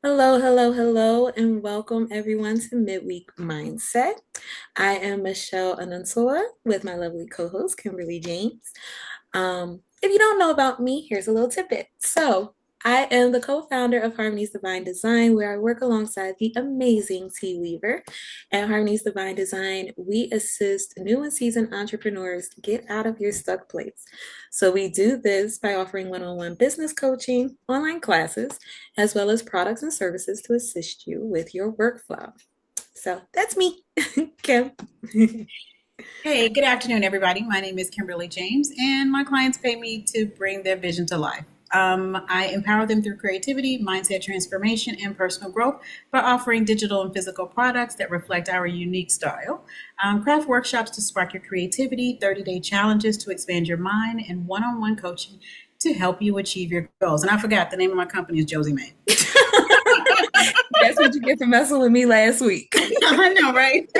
Hello, hello, hello, and welcome everyone to Midweek Mindset. I am Michelle Anantua with my lovely co-host Kimberly James. If you don't know about me, here's a little tidbit. I am the co-founder of Harmony's Divine Design, where I work alongside the amazing T Weaver. At Harmony's Divine Design, we assist new and seasoned entrepreneurs get out of your stuck place. So we do this by offering one-on-one business coaching, online classes, as well as products and services to assist you with your workflow. So that's me, Kim. Hey, good afternoon, everybody. My name is Kimberly James, and my clients pay me to bring their vision to life. I empower them through creativity, mindset transformation, and personal growth by offering digital and physical products that reflect our unique style, craft workshops to spark your creativity, 30-day challenges to expand your mind, and one on one coaching to help you achieve your goals. And I forgot the name of my company is Josie May. That's what you get for messing with me last week. I know, right?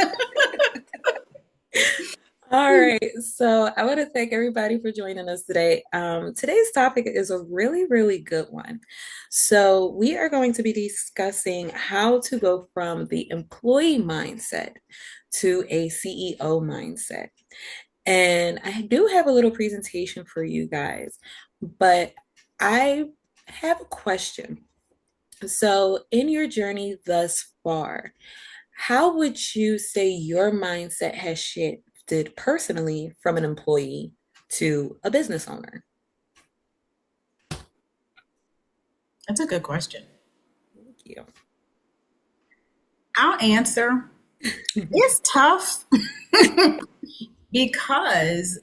All right, so I want to thank everybody for joining us today. Today's topic is a really, really good one. So, we are going to be discussing how to go from the employee mindset to a CEO mindset. And I do have a little presentation for you guys, but I have a question. So, in your journey thus far, how would you say your mindset has shifted personally from an employee to a business owner? That's a good question. Thank you. I'll answer. It's tough because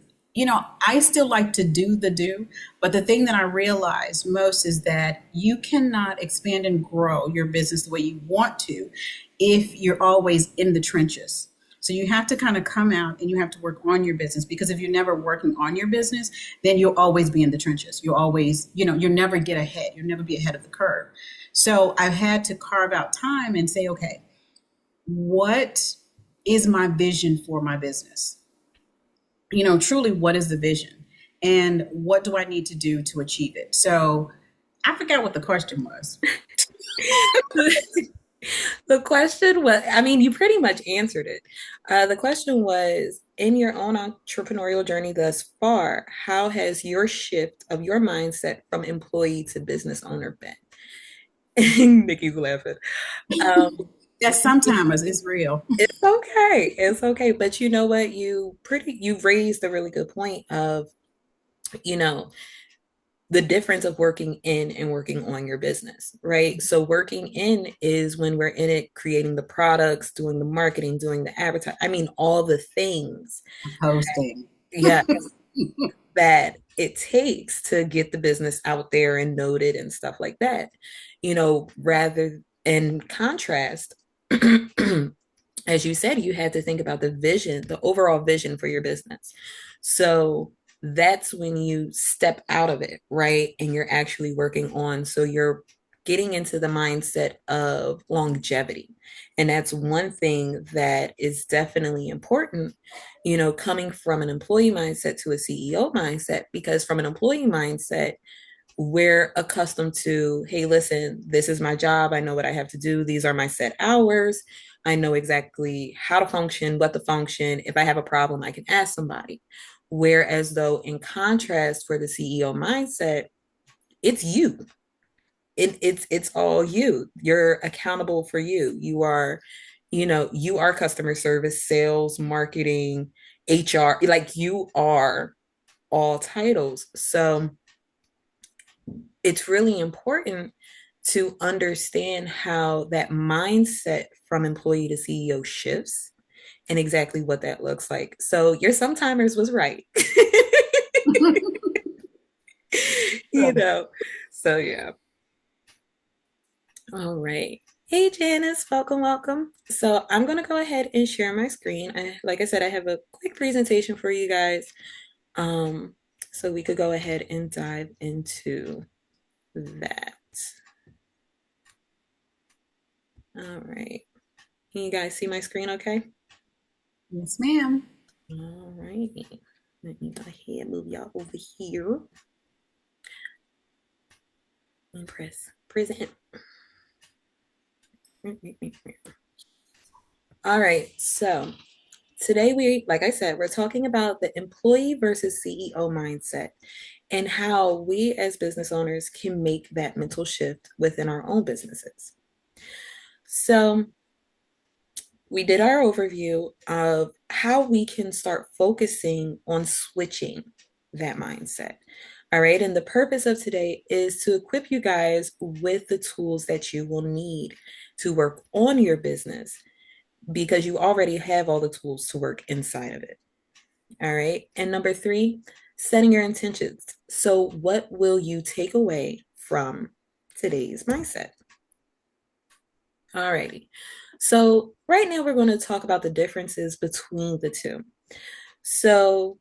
I still like to do the do, but the thing that I realize most is that you cannot expand and grow your business the way you want to if you're always in the trenches. So you have to kind of come out and you have to work on your business, because if you're never working on your business, then you'll always be in the trenches. You'll always, you'll never get ahead. You'll never be ahead of the curve. So I've had to carve out time and say, okay, what is my vision for my business? Truly, what is the vision, and what do I need to do to achieve it? So I forgot what the question was. The question was, I mean, you pretty much answered it. The question was, in your own entrepreneurial journey thus far, how has your shift of your mindset from employee to business owner been? Nikki's laughing. Um, That sometimes is real. It's okay. It's okay. But you know what? You raised a really good point of, you know, the difference of working in and working on your business, right? So working in is when we're in it, creating the products, doing the marketing, doing the advertising. I mean, all the things, Posting. yeah, that it takes to get the business out there and noted and stuff like that. Rather in contrast, as you said, you had to think about the vision, the overall vision for your business. So that's when you step out of it, right? And you're actually working on, so you're getting into the mindset of longevity. And that's one thing that is definitely important, coming from an employee mindset to a CEO mindset, because from an employee mindset, we're accustomed to, hey, listen, this is my job. I know what I have to do. These are my set hours. I know exactly how to function, what to function. If I have a problem, I can ask somebody. Whereas, though, in contrast, for the CEO mindset, it's you. It's all you. You're accountable for you. You are customer service, sales, marketing, HR. Like, you are all titles. So it's really important to understand how that mindset from employee to CEO shifts and exactly what that looks like. So your sometimers was right. you Good. know. So yeah. All right. Hey Janice, welcome, welcome. So I'm gonna go ahead and share my screen. Like I said, I have a quick presentation for you guys. Um, so we could go ahead and dive into that. All right. Can you guys see my screen okay? Yes, ma'am. All righty. Let me go ahead and move y'all over here and press present. All right. So today like I said, we're talking about the employee versus CEO mindset and how we as business owners can make that mental shift within our own businesses. So we did our overview of how we can start focusing on switching that mindset. All right. And the purpose of today is to equip you guys with the tools that you will need to work on your business because you already have all the tools to work inside of it. All right. And number three, setting your intentions. So, what will you take away from today's mindset? All righty. So, right now, we're going to talk about the differences between the two. So,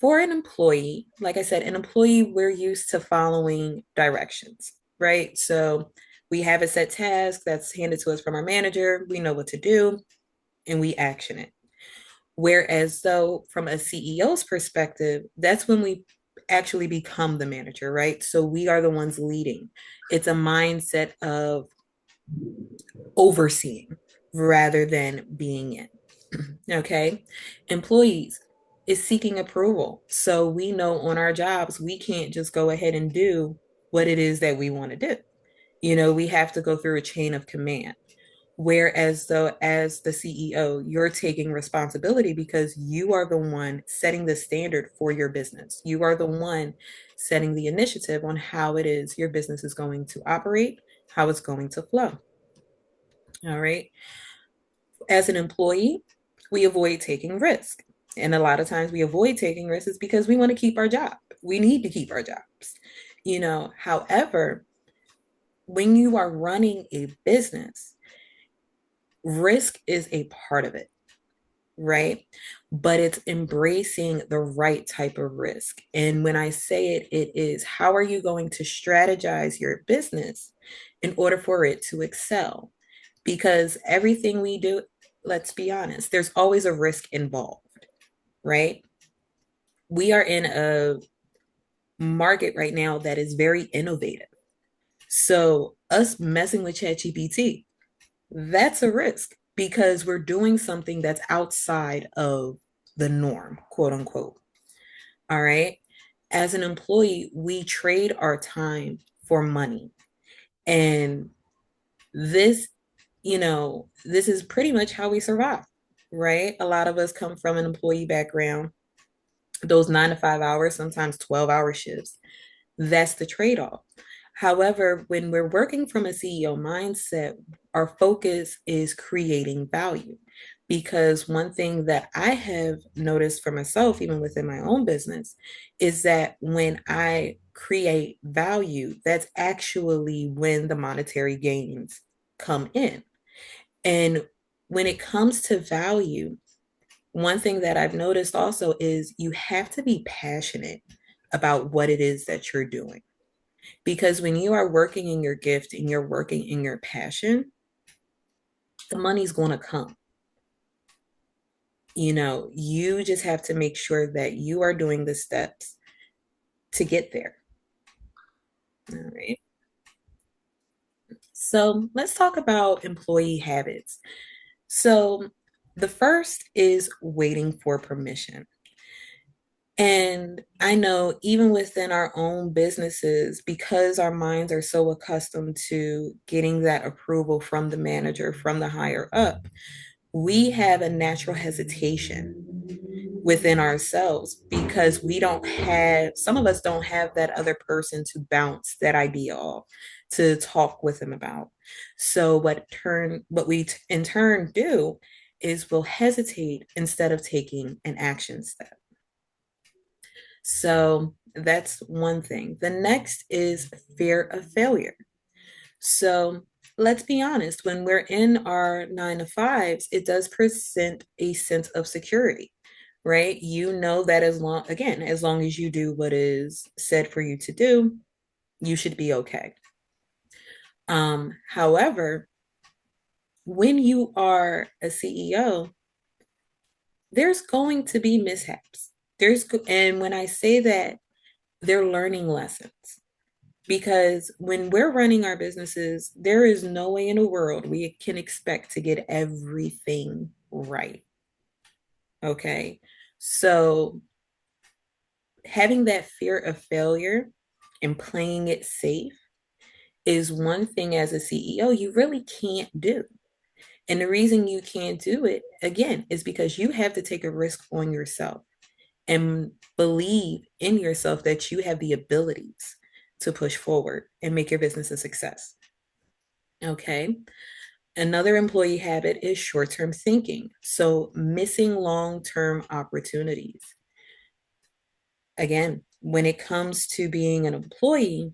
for an employee, like I said, an employee, we're used to following directions, right? So, we have a set task that's handed to us from our manager. We know what to do and we action it. Whereas, though, from a CEO's perspective, that's when we actually become the manager, right? So we are the ones leading. It's a mindset of overseeing rather than being in. Okay. Employees is seeking approval. So we know on our jobs, we can't just go ahead and do what it is that we want to do. We have to go through a chain of command. Whereas, though, as the CEO, you're taking responsibility because you are the one setting the standard for your business. You are the one setting the initiative on how it is your business is going to operate, how it's going to flow. All right. As an employee, we avoid taking risk. And a lot of times we avoid taking risks because we want to keep our job. We need to keep our jobs. However, when you are running a business, risk is a part of it, right? But it's embracing the right type of risk. And when I say it, it is how are you going to strategize your business in order for it to excel? Because everything we do, let's be honest, there's always a risk involved, right? We are in a market right now that is very innovative. So, us messing with ChatGPT, that's a risk because we're doing something that's outside of the norm, quote unquote. All right. As an employee, we trade our time for money. And this, this is pretty much how we survive, right? A lot of us come from an employee background, those 9 to 5 hours, sometimes 12-hour shifts. That's the trade off. However, when we're working from a CEO mindset, our focus is creating value. Because one thing that I have noticed for myself, even within my own business, is that when I create value, that's actually when the monetary gains come in. And when it comes to value, one thing that I've noticed also is you have to be passionate about what it is that you're doing. Because when you are working in your gift and you're working in your passion, the money's going to come. You just have to make sure that you are doing the steps to get there. All right. So let's talk about employee habits. So the first is waiting for permission. And I know even within our own businesses, because our minds are so accustomed to getting that approval from the manager, from the higher up, we have a natural hesitation within ourselves because some of us don't have that other person to bounce that idea off, to talk with them about. So what we in turn do is we'll hesitate instead of taking an action step. So that's one thing. The next is fear of failure. So let's be honest, when we're in our 9 to 5s, it does present a sense of security, right? You know that as long as you do what is said for you to do, you should be okay. However, when you are a CEO, there's going to be mishaps. And when I say that, they're learning lessons. Because when we're running our businesses, there is no way in the world we can expect to get everything right. Okay. So having that fear of failure and playing it safe is one thing as a CEO you really can't do. And the reason you can't do it, again, is because you have to take a risk on yourself and believe in yourself that you have the abilities to push forward and make your business a success. Okay. Another employee habit is short term thinking. So, missing long term opportunities. Again, when it comes to being an employee,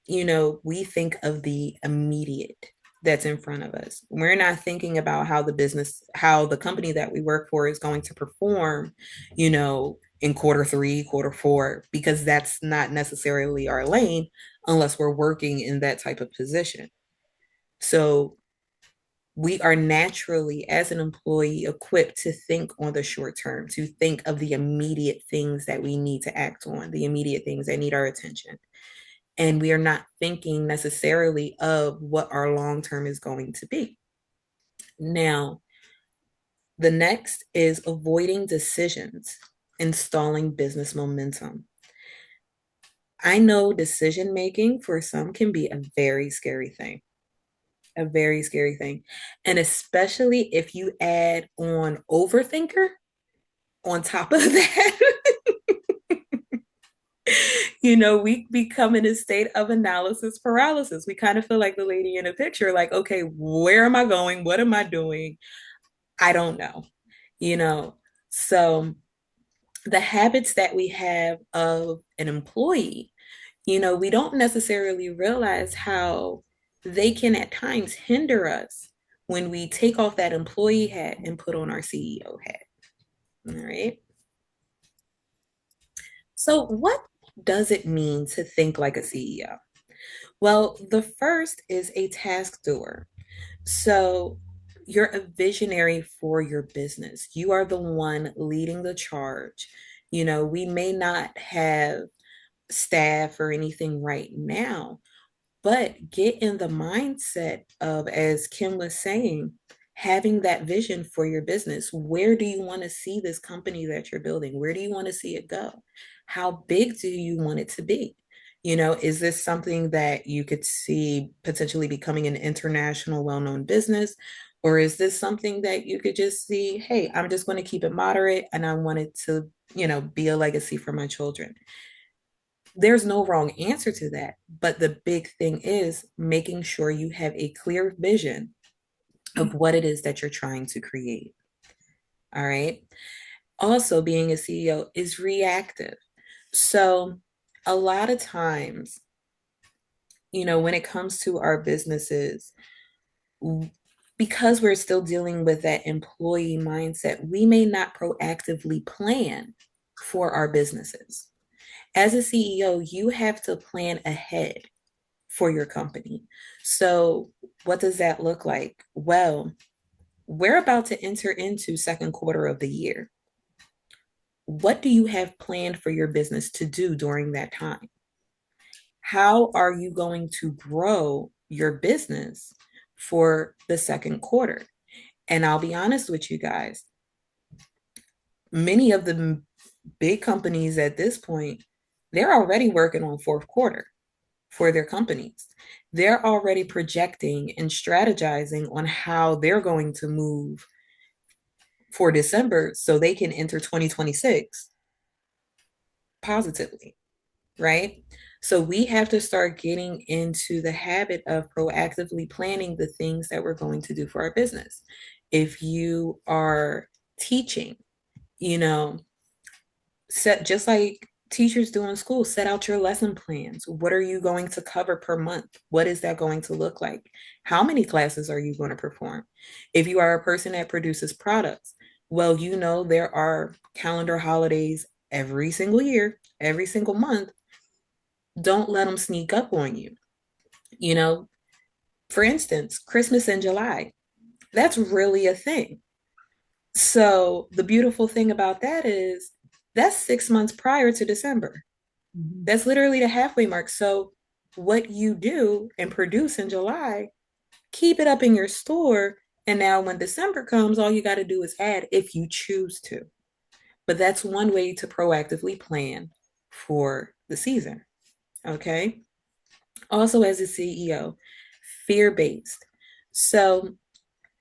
we think of the immediate that's in front of us. We're not thinking about how the company that we work for is going to perform, in quarter three, quarter four, because that's not necessarily our lane unless we're working in that type of position. So we are naturally, as an employee, equipped to think on the short term, to think of the immediate things that we need to act on, the immediate things that need our attention. And we are not thinking necessarily of what our long term is going to be. Now, the next is avoiding decisions, installing business momentum. I know decision making for some can be a very scary thing, a very scary thing. And especially if you add on overthinker on top of that, we become in a state of analysis paralysis. We kind of feel like the lady in a picture, like, okay, where am I going? What am I doing? I don't know, you know. So the habits that we have of an employee, we don't necessarily realize how they can at times hinder us when we take off that employee hat and put on our CEO hat. All right. So, what does it mean to think like a CEO? Well, the first is a task doer. So, you're a visionary for your business. You are the one leading the charge. We may not have staff or anything right now, but get in the mindset of, as Kim was saying, having that vision for your business. Where do you want to see this company that you're building? Where do you want to see it go? How big do you want it to be? Is this something that you could see potentially becoming an international, well known business? Or is this something that you could just see, hey, I'm just going to keep it moderate and I want it to, be a legacy for my children? There's no wrong answer to that. But the big thing is making sure you have a clear vision of what it is that you're trying to create. All right. Also, being a CEO is reactive. So, a lot of times, when it comes to our businesses, because we're still dealing with that employee mindset, we may not proactively plan for our businesses. As a CEO, you have to plan ahead for your company. So, what does that look like? Well, we're about to enter into second quarter of the year. What do you have planned for your business to do during that time? How are you going to grow your business for the second quarter? And I'll be honest with you guys, many of the big companies at this point, they're already working on fourth quarter for their companies. They're already projecting and strategizing on how they're going to move for December so they can enter 2026 positively, right? So we have to start getting into the habit of proactively planning the things that we're going to do for our business. If you are teaching, you know, set just like teachers do in school, set out your lesson plans. What are you going to cover per month? What is that going to look like? How many classes are you going to perform? If you are a person that produces products, well, there are calendar holidays every single year, every single month. Don't let them sneak up on you. You know, for instance, Christmas in July, that's really a thing. So the beautiful thing about that is that's 6 months prior to December. Mhm. That's literally the halfway mark. So what you do and produce in July, keep it up in your store. And now when December comes, all you got to do is add if you choose to. But that's one way to proactively plan for the season. Okay. Also, as a CEO, fear based. So,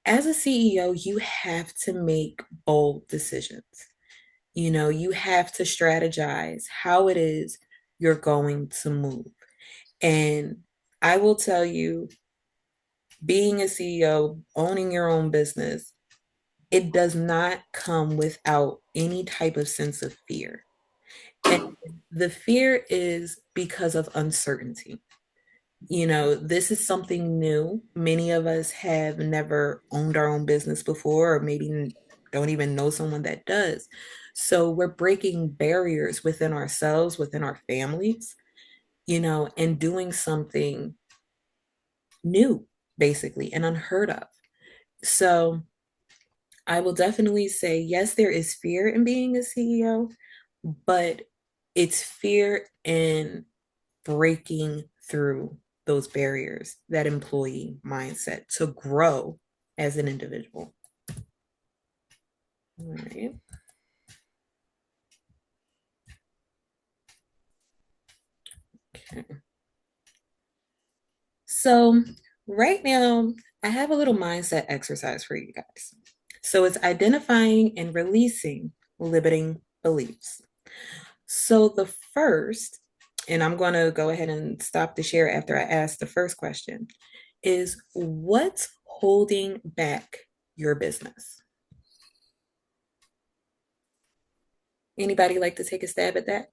as a CEO, you have to make bold decisions. You have to strategize how it is you're going to move. And I will tell you, being a CEO, owning your own business, it does not come without any type of sense of fear. And the fear is because of uncertainty. This is something new. Many of us have never owned our own business before, or maybe don't even know someone that does. So we're breaking barriers within ourselves, within our families, and doing something new, basically, and unheard of. So I will definitely say, yes, there is fear in being a CEO, but it's fear in breaking through those barriers, that employee mindset to grow as an individual. All right. Okay. So, right now, I have a little mindset exercise for you guys. So, it's identifying and releasing limiting beliefs. So, the first, and I'm going to go ahead and stop the share after I ask the first question, is what's holding back your business? Anybody like to take a stab at that?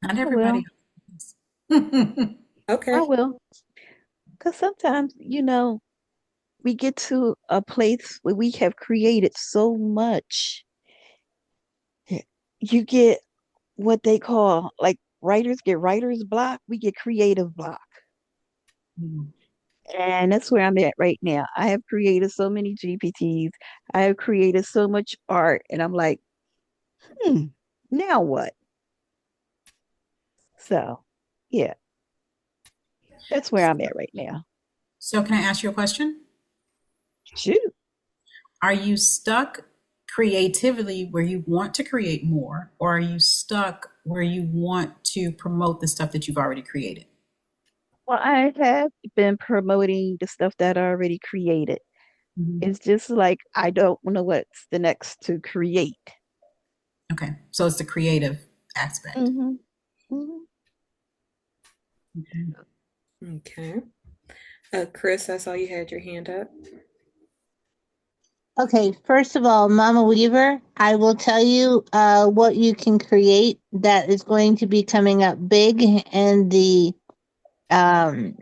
Not I everybody. will. I Okay. will. Because sometimes, we get to a place where we have created so much. You get what they call, like, writers get writer's block. We get creative block. And that's where I'm at right now. I have created so many GPTs. I have created so much art. And I'm like, hmm, now what? So, yeah, that's where I'm at right now. So, can I ask you a question? Shoot. Are you stuck creatively where you want to create more, or are you stuck where you want to promote the stuff that you've already created? Well, I have been promoting the stuff that I already created. Mhm. It's just like I don't know what's the next to create. Okay, so it's the creative aspect. Hmm. Hmm. Okay. Okay. Chris, I saw you had your hand up. Okay, first of all, Mama Weaver, I will tell you what you can create that is going to be coming up big um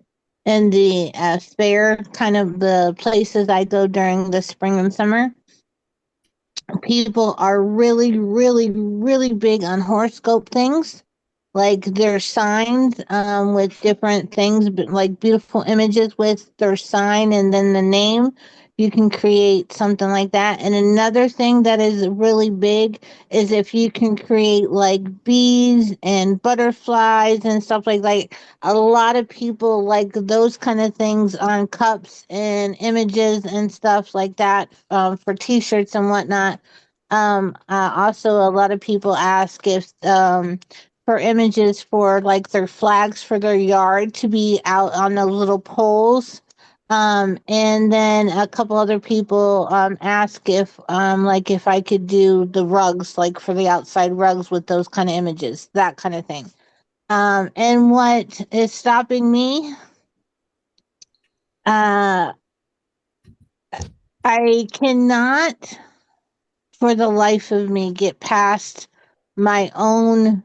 in the fair, kind of the places I go during the spring and summer. People are really, really, really big on horoscope things. Like their signs with different things, but like beautiful images with their sign and then the name. You can create something like that. And another thing that is really big is if you can create like bees and butterflies and stuff like that. A lot of people like those kind of things on cups and images and stuff like that for t-shirts and whatnot. Also, a lot of people ask if for images for like their flags for their yard to be out on those little poles. And then a couple other people ask if like if I could do the rugs, like for the outside rugs with those kind of images, that kind of thing. And what is stopping me? Uh, I cannot for the life of me get past my own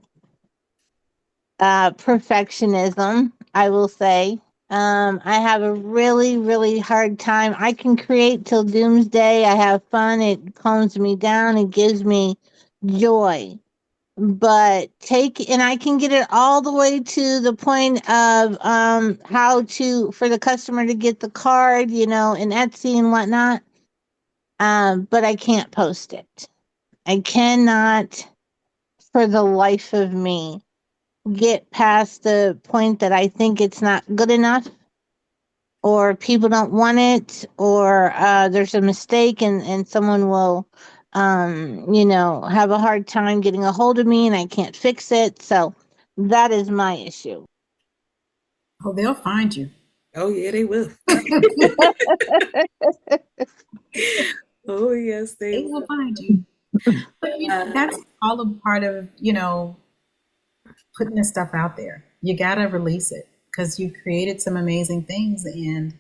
perfectionism, I will say. I have a really, really hard time. I can create till doomsday. I have fun. It calms me down. It gives me joy. But and I can get it all the way to the point of how to for the customer to get the card, in Etsy and whatnot. But I can't post it. I cannot. for the life of me, get past the point that I think it's not good enough, or people don't want it, or there's a mistake, and someone will, have a hard time getting a hold of me and I can't fix it. So that is my issue. Oh, they'll find you. Oh yeah, they will. Oh yes, they They will will. find you. But Uh, that's all a part of, putting this stuff out there. You got to release it because you created some amazing things. And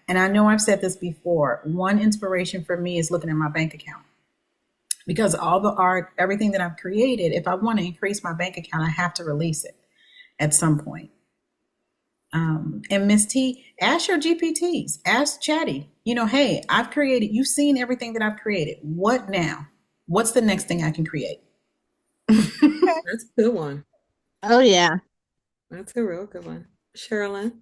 I know I've said this before. One inspiration for me is looking at my bank account because all the art, everything that I've created, if I want to increase my bank account, I have to release it at some point. And Miss T, ask your GPTs, ask Chatty, hey, I've created, you've seen everything that I've created. What now? What's the next thing I can create? that's a good one. Oh yeah. That's a real good one. Sherilyn.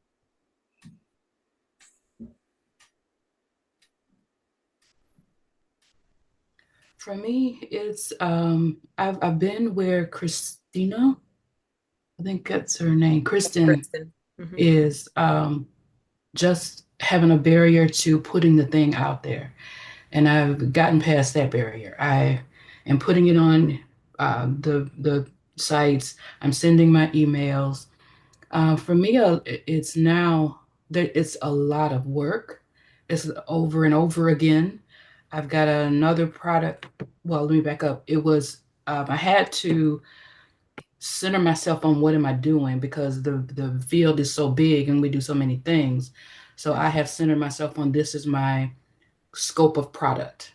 For me, it's I've been where Christina, I think that's her name, Kristen Kristen. Hmm. is just having a barrier to putting the thing out there. And I've gotten past that barrier. I am putting it on the sites. I'm sending my emails. For me, it's now that it's a lot of work. It's over and over again. I've got another product. Well, let me back up. It was I had to center myself on what am I doing because the field is so big and we do so many things. So I have centered myself on this is my scope of product,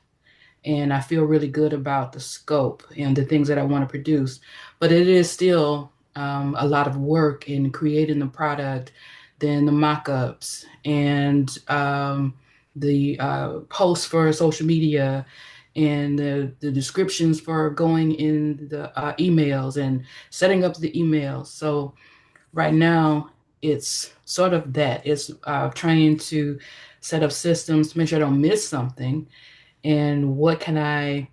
and I feel really good about the scope and the things that I want to produce. But it is still a lot of work in creating the product, then the mock-ups and the posts for social media and the descriptions for going in the emails and setting up the emails. So right now, it's sort of that. It's trying to set up systems to make sure I don't miss something and what can I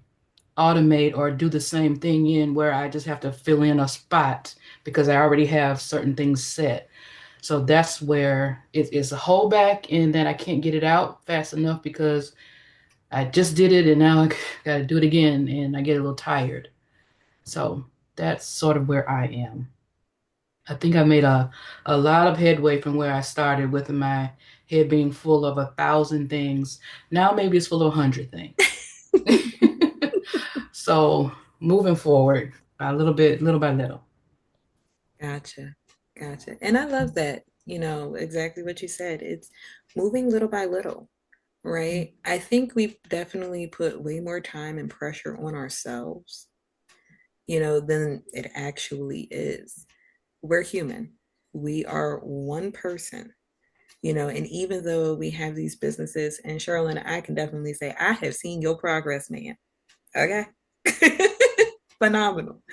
automate or do the same thing in where I just have to fill in a spot because I already have certain things set. So that's where it's a holdback and then I can't get it out fast enough because I just did it and now I got to do it again and I get a little tired. So that's sort of where I am. I think I made a lot of headway from where I started with my head being full of 1,000 things. Now maybe it's full of 100 things. So moving forward, a little bit, little by little. Gotcha. Gotcha. And I love that, exactly what you said. It's moving little by little, right? I think we definitely put way more time and pressure on ourselves, than it actually is. We're human. We are one person, and even though we have these businesses, and Charlene, I can definitely say I have seen your progress, man. Okay. Phenomenal.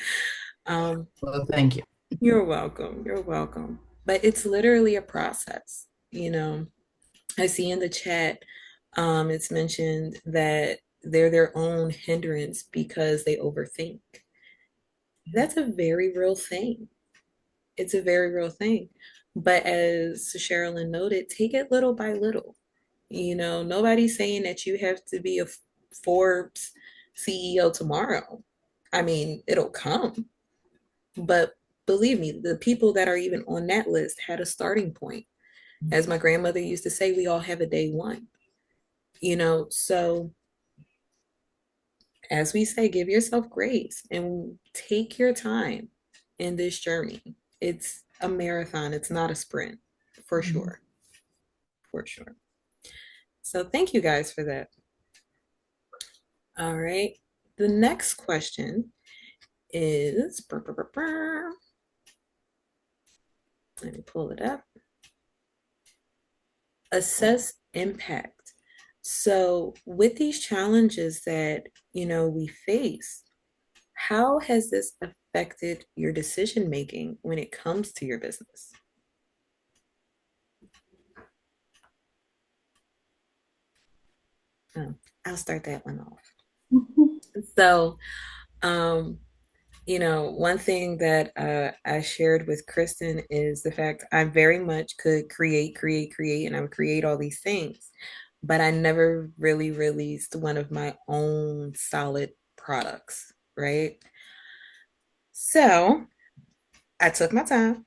Um, Well, thank you. you're welcome. You're welcome. But it's literally a process, I see in the chat, it's mentioned that they're their own hindrance because they overthink. That's a very real thing. It's a very real thing. But as Sherilyn noted, take it little by little. Nobody's saying that you have to be a Forbes CEO tomorrow. I mean, it'll come, but believe me, the people that are even on that list had a starting point. As my grandmother used to say, we all have a day one, so as we say, give yourself grace and take your time in this journey. It's a marathon, it's not a sprint, for sure. For sure. So thank you guys for that. All right. The next question is let me pull it up. Assess impact. So with these challenges that we face, how has this affected your decision making when it comes to your business? Oh, I'll start that one off. So, um, One thing that I shared with Kristen is the fact I very much could create, and I would create all these things, but I never really released one of my own solid products, right? So I took my time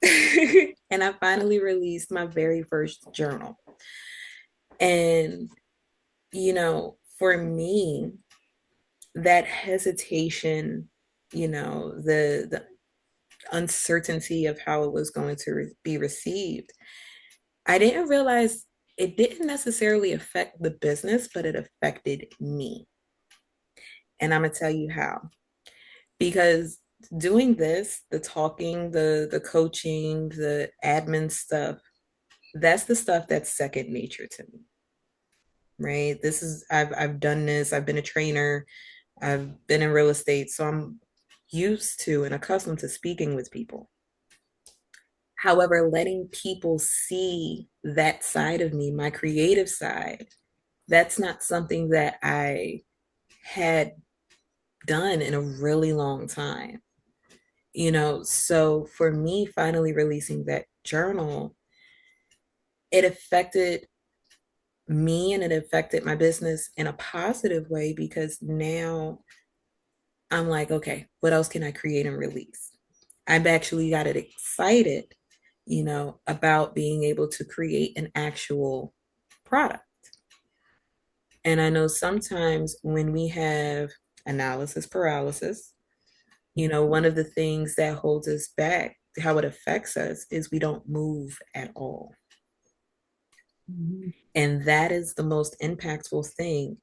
and I finally released my very first journal. And, for me, that hesitation, the uncertainty of how it was going to be received, I didn't realize it didn't necessarily affect the business, but it affected me. And I'm gonna tell you how. Because doing this, the talking, the coaching, the admin stuff, that's the stuff that's second nature to me, right? I've done this, I've been a trainer, I've been in real estate, so I'm used to and accustomed to speaking with people. However, letting people see that side of me, my creative side, that's not something that I had done in a really long time. So for me, finally releasing that journal, it affected me and it affected my business in a positive way because now I'm like, okay, what else can I create and release? I've actually got it excited, about being able to create an actual product. And I know sometimes when we have analysis paralysis, one of the things that holds us back, how it affects us, is we don't move at all. Mhm. And that is the most impactful thing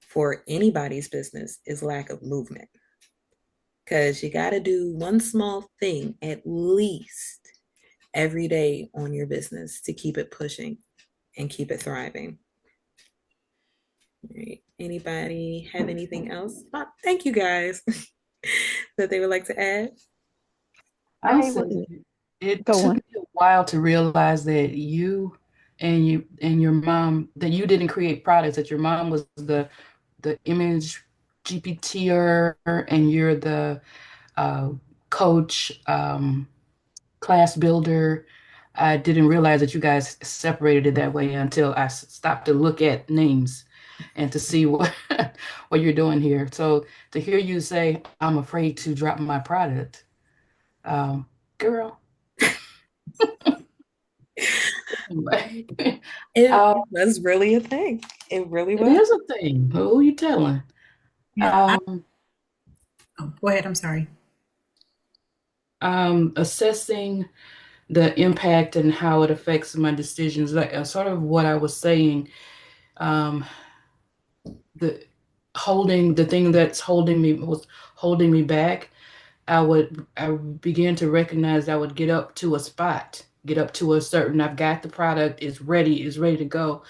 for anybody's business is lack of movement. Because you got to do one small thing at least every day on your business to keep it pushing and keep it thriving. Right. Anybody have anything else? Thank you guys that they would like to add. I'll I say would it go took on. me a while to realize that you and your mom, that you didn't create products, that your mom was the image GPTer and you're the uh, coach, class builder. I didn't realize that you guys separated it that way until I stopped to look at names and to see what what you're doing here. So to hear you say, "I'm afraid to drop my product," um, girl, anyway, It uh, was really a thing. It really it was. is a thing. Who are you telling? Yeah, Um, oh, go ahead. I'm sorry. assessing the impact and how it affects my decisions, like sort of what I was saying. Um, the holding the thing that's holding me back, I began to recognize I would get up to a spot, get up to a certain, I've got the product, it's ready to go.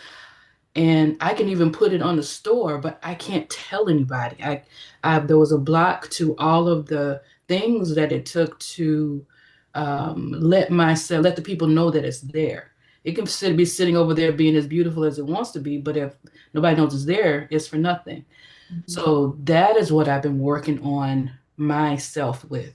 And I can even put it on the store, but I can't tell anybody. There was a block to all of the things that it took to let the people know that it's there. It can be sitting over there being as beautiful as it wants to be, but if nobody knows it's there, it's for nothing. Mhm. So that is what I've been working on myself with.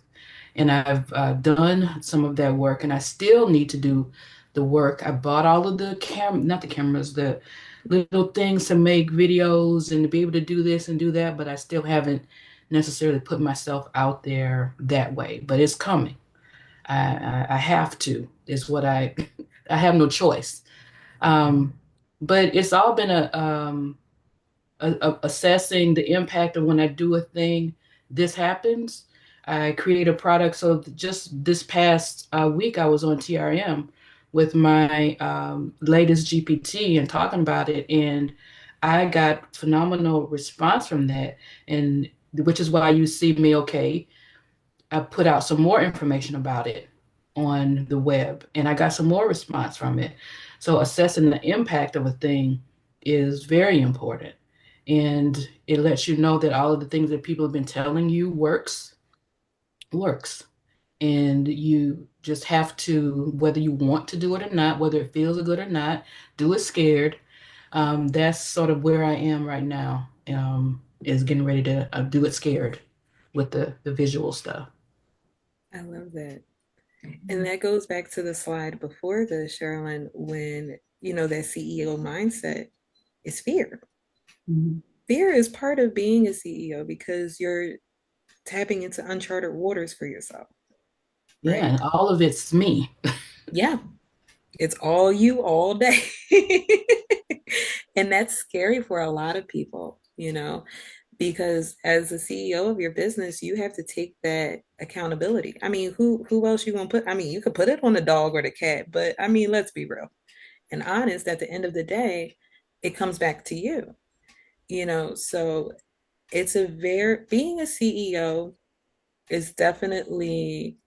And I've done some of that work, and I still need to do the work. I bought all of not the cameras, the little things to make videos and to be able to do this and do that, but I still haven't necessarily put myself out there that way. But it's coming. I have to, is what I have no choice. Um, but it's all been assessing the impact of when I do a thing, this happens. I create a product. So just this past week, I was on TRM with my latest GPT and talking about it, and I got phenomenal response from that, and which is why you see me okay. I put out some more information about it on the web and I got some more response from it. So assessing the impact of a thing is very important. And it lets you know that all of the things that people have been telling you works. And you just have to, whether you want to do it or not, whether it feels good or not, do it scared. That's sort of where I am right now, is getting ready to do it scared. with the visual stuff. I love that. And Mhm. that goes back to the slide before this, Sherilyn, when, that CEO mindset is fear. Mhm. Fear is part of being a CEO because you're tapping into uncharted waters for yourself, Yeah, right? and all of it's me. Yeah, it's all you all day. And that's scary for a lot of people, because as a CEO of your business, you have to take that accountability. I mean, who else you gonna put? I mean, you could put it on the dog or the cat, but I mean, let's be real and honest. At the end of the day, it comes back to you, So it's being a CEO is definitely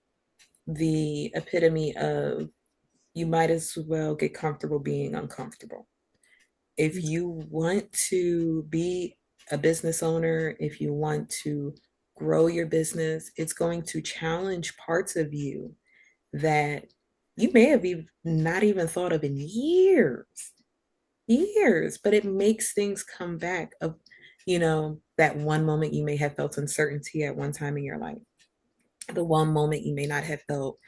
the epitome of you might as well get comfortable being uncomfortable. If you want to be a business owner, if you want to grow your business, it's going to challenge parts of you that you may have even not even thought of in years, but it makes things come back of, that one moment you may have felt uncertainty at one time in your life, the one moment you may not have felt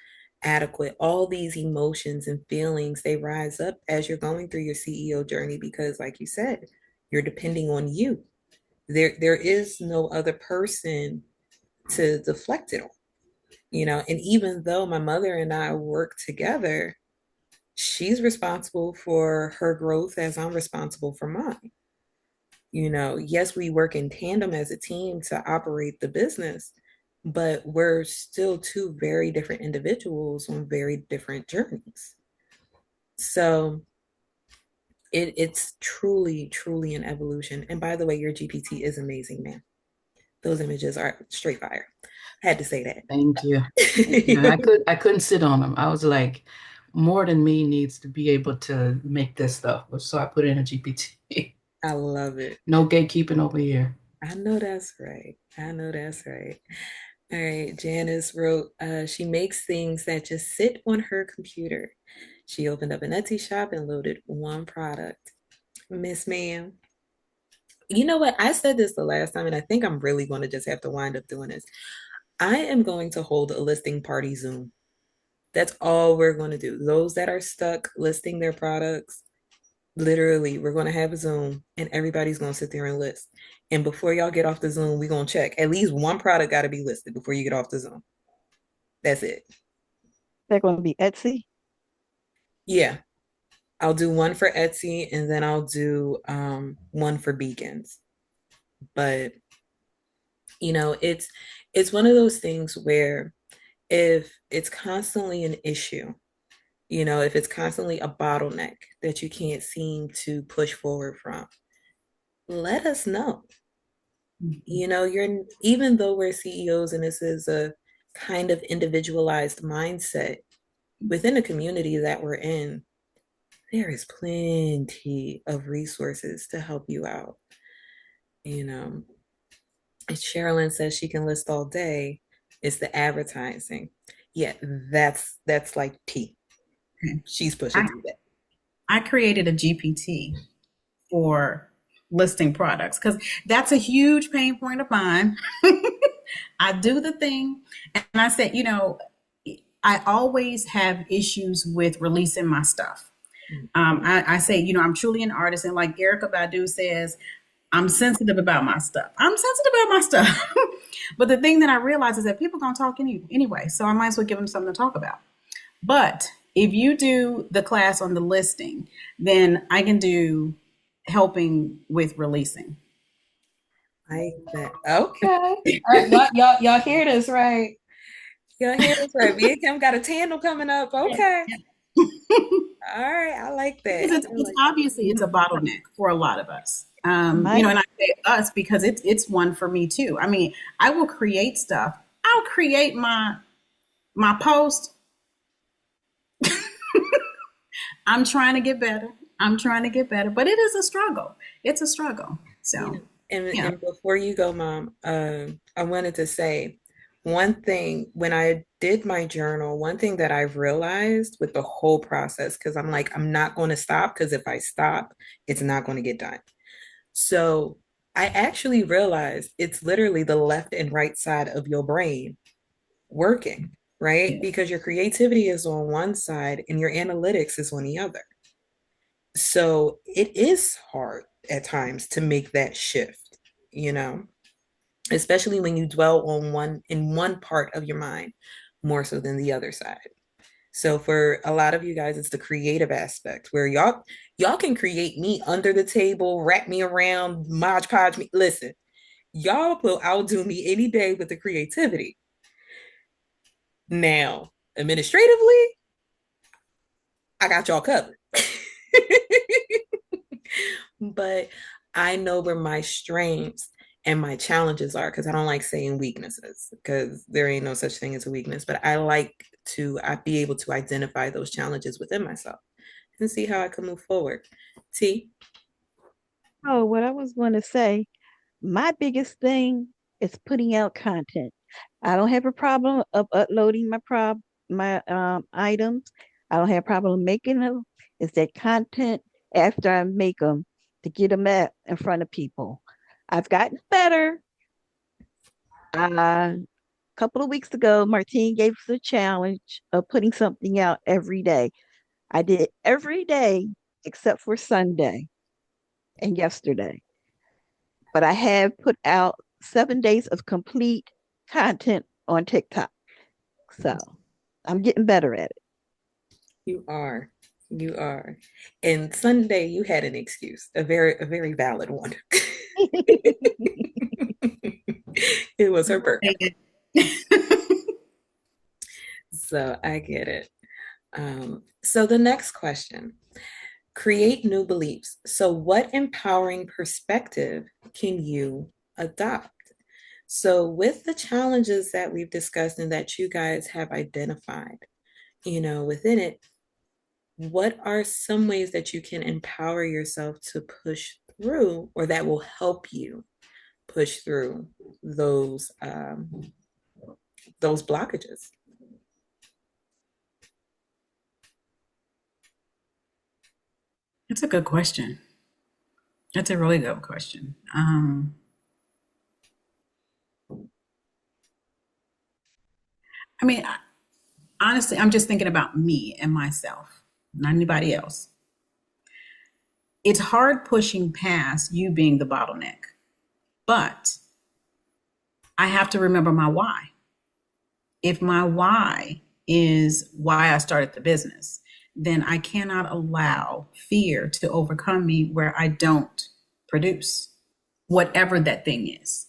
adequate. All these emotions and feelings, they rise up as you're going through your CEO journey because, like you said, you're depending on you. There is no other person to deflect it on, And even though my mother and I work together, she's responsible for her growth as I'm responsible for mine. Yes, we work in tandem as a team to operate the business, but we're still two very different individuals on very different journeys. So it's truly, truly an evolution. And by the way, your GPT is amazing, man. Those images are straight fire. I had to say Thank you. Thank you. that. I couldn't sit on them. I was like, more than me needs to be able to make this stuff. So I put in a GPT. I love it. No gatekeeping over here. I know that's right. I know that's right. All right, Janice wrote, she makes things that just sit on her computer. She opened up an Etsy shop and loaded one product. Miss Ma'am, you know what? I said this the last time, and I think I'm really going to just have to wind up doing this. I am going to hold a listing party Zoom. That's all we're going to do. Those that are stuck listing their products, literally, we're going to have a Zoom and everybody's going to sit there and list. And before y'all get off the Zoom, we're going to check. At least one product got to be listed before you get off the Zoom. That's it. They're going to be Etsy. Yeah. I'll do one for Etsy and then I'll do one for Beacons. But it's one of those things where if it's constantly an issue, if it's constantly a bottleneck that you can't seem to push forward from, let us know. You're even though we're CEOs and this is a kind of individualized mindset within the community that we're in, there is plenty of resources to help you out. You know, and Sherilyn says she can list all day. It's the advertising. Yeah, that's like T. She's pushing I, through that. I created a GPT for listing products because that's a huge pain point of mine. I do the thing, and I said, I always have issues with releasing my stuff. I say, I'm truly an artist, and like Erica Badu says, I'm sensitive about my stuff. I'm sensitive about my stuff. But the thing that I realize is that people are gonna talk anyway, so I might as well give them something to talk about. But if you do the class on the listing, then I can do helping with releasing. Like that. Okay. All right. Y'all hear this, right? Y'all hear this, right? Me and Kim got a tandem coming up. Okay. All right. I like Because that. it's, I it's like obviously it's a bottleneck for a lot of us. My And I say us because it's one for me too. I mean, I will create stuff. I'll create my post. I'm trying to get better. I'm trying to get better, but it is a struggle. It's a struggle. So, and yeah. and before you go, Mom, I wanted to say one thing when I did my journal, one thing that I've realized with the whole process, because I'm not going to stop, because if I stop, it's not going to get done. So I actually realized it's literally the left and right side of your brain working, right? Yeah. Because your creativity is on one side and your analytics is on the other. So it is hard at times to make that shift, you know, especially when you dwell on one part of your mind more so than the other side. So for a lot of you guys, it's the creative aspect where y'all can create me under the table, wrap me around, modge podge me. Listen, y'all will outdo me any day with the creativity. Now, administratively, I got y'all covered. But I know where my strengths and my challenges are because I don't like saying weaknesses because there ain't no such thing as a weakness. But I like to I be able to identify those challenges within myself and see how I can move forward. T. Oh, what I was going to say, my biggest thing is putting out content. I don't have a problem of uploading my items. I don't have a problem making them. It's that content after I make them to get them out in front of people. I've gotten better. A couple of weeks ago, Martine gave us a challenge of putting something out every day. I did it every day except for Sunday and yesterday. But I have put out 7 days of complete content on TikTok. So I'm getting better at You are. You are. And Sunday you had an excuse, a very valid one. it. It was her birthday. Right. So I get it. So the next question, create new beliefs. So what empowering perspective can you adopt? So with the challenges that we've discussed and that you guys have identified, within it, what are some ways that you can empower yourself to push through or that will help you push through those blockages? That's a good question. That's a really good question. I mean, honestly, I'm just thinking about me and myself, not anybody else. It's hard pushing past you being the bottleneck, but I have to remember my why. If my why is why I started the business, then I cannot allow fear to overcome me where I don't produce whatever that thing is.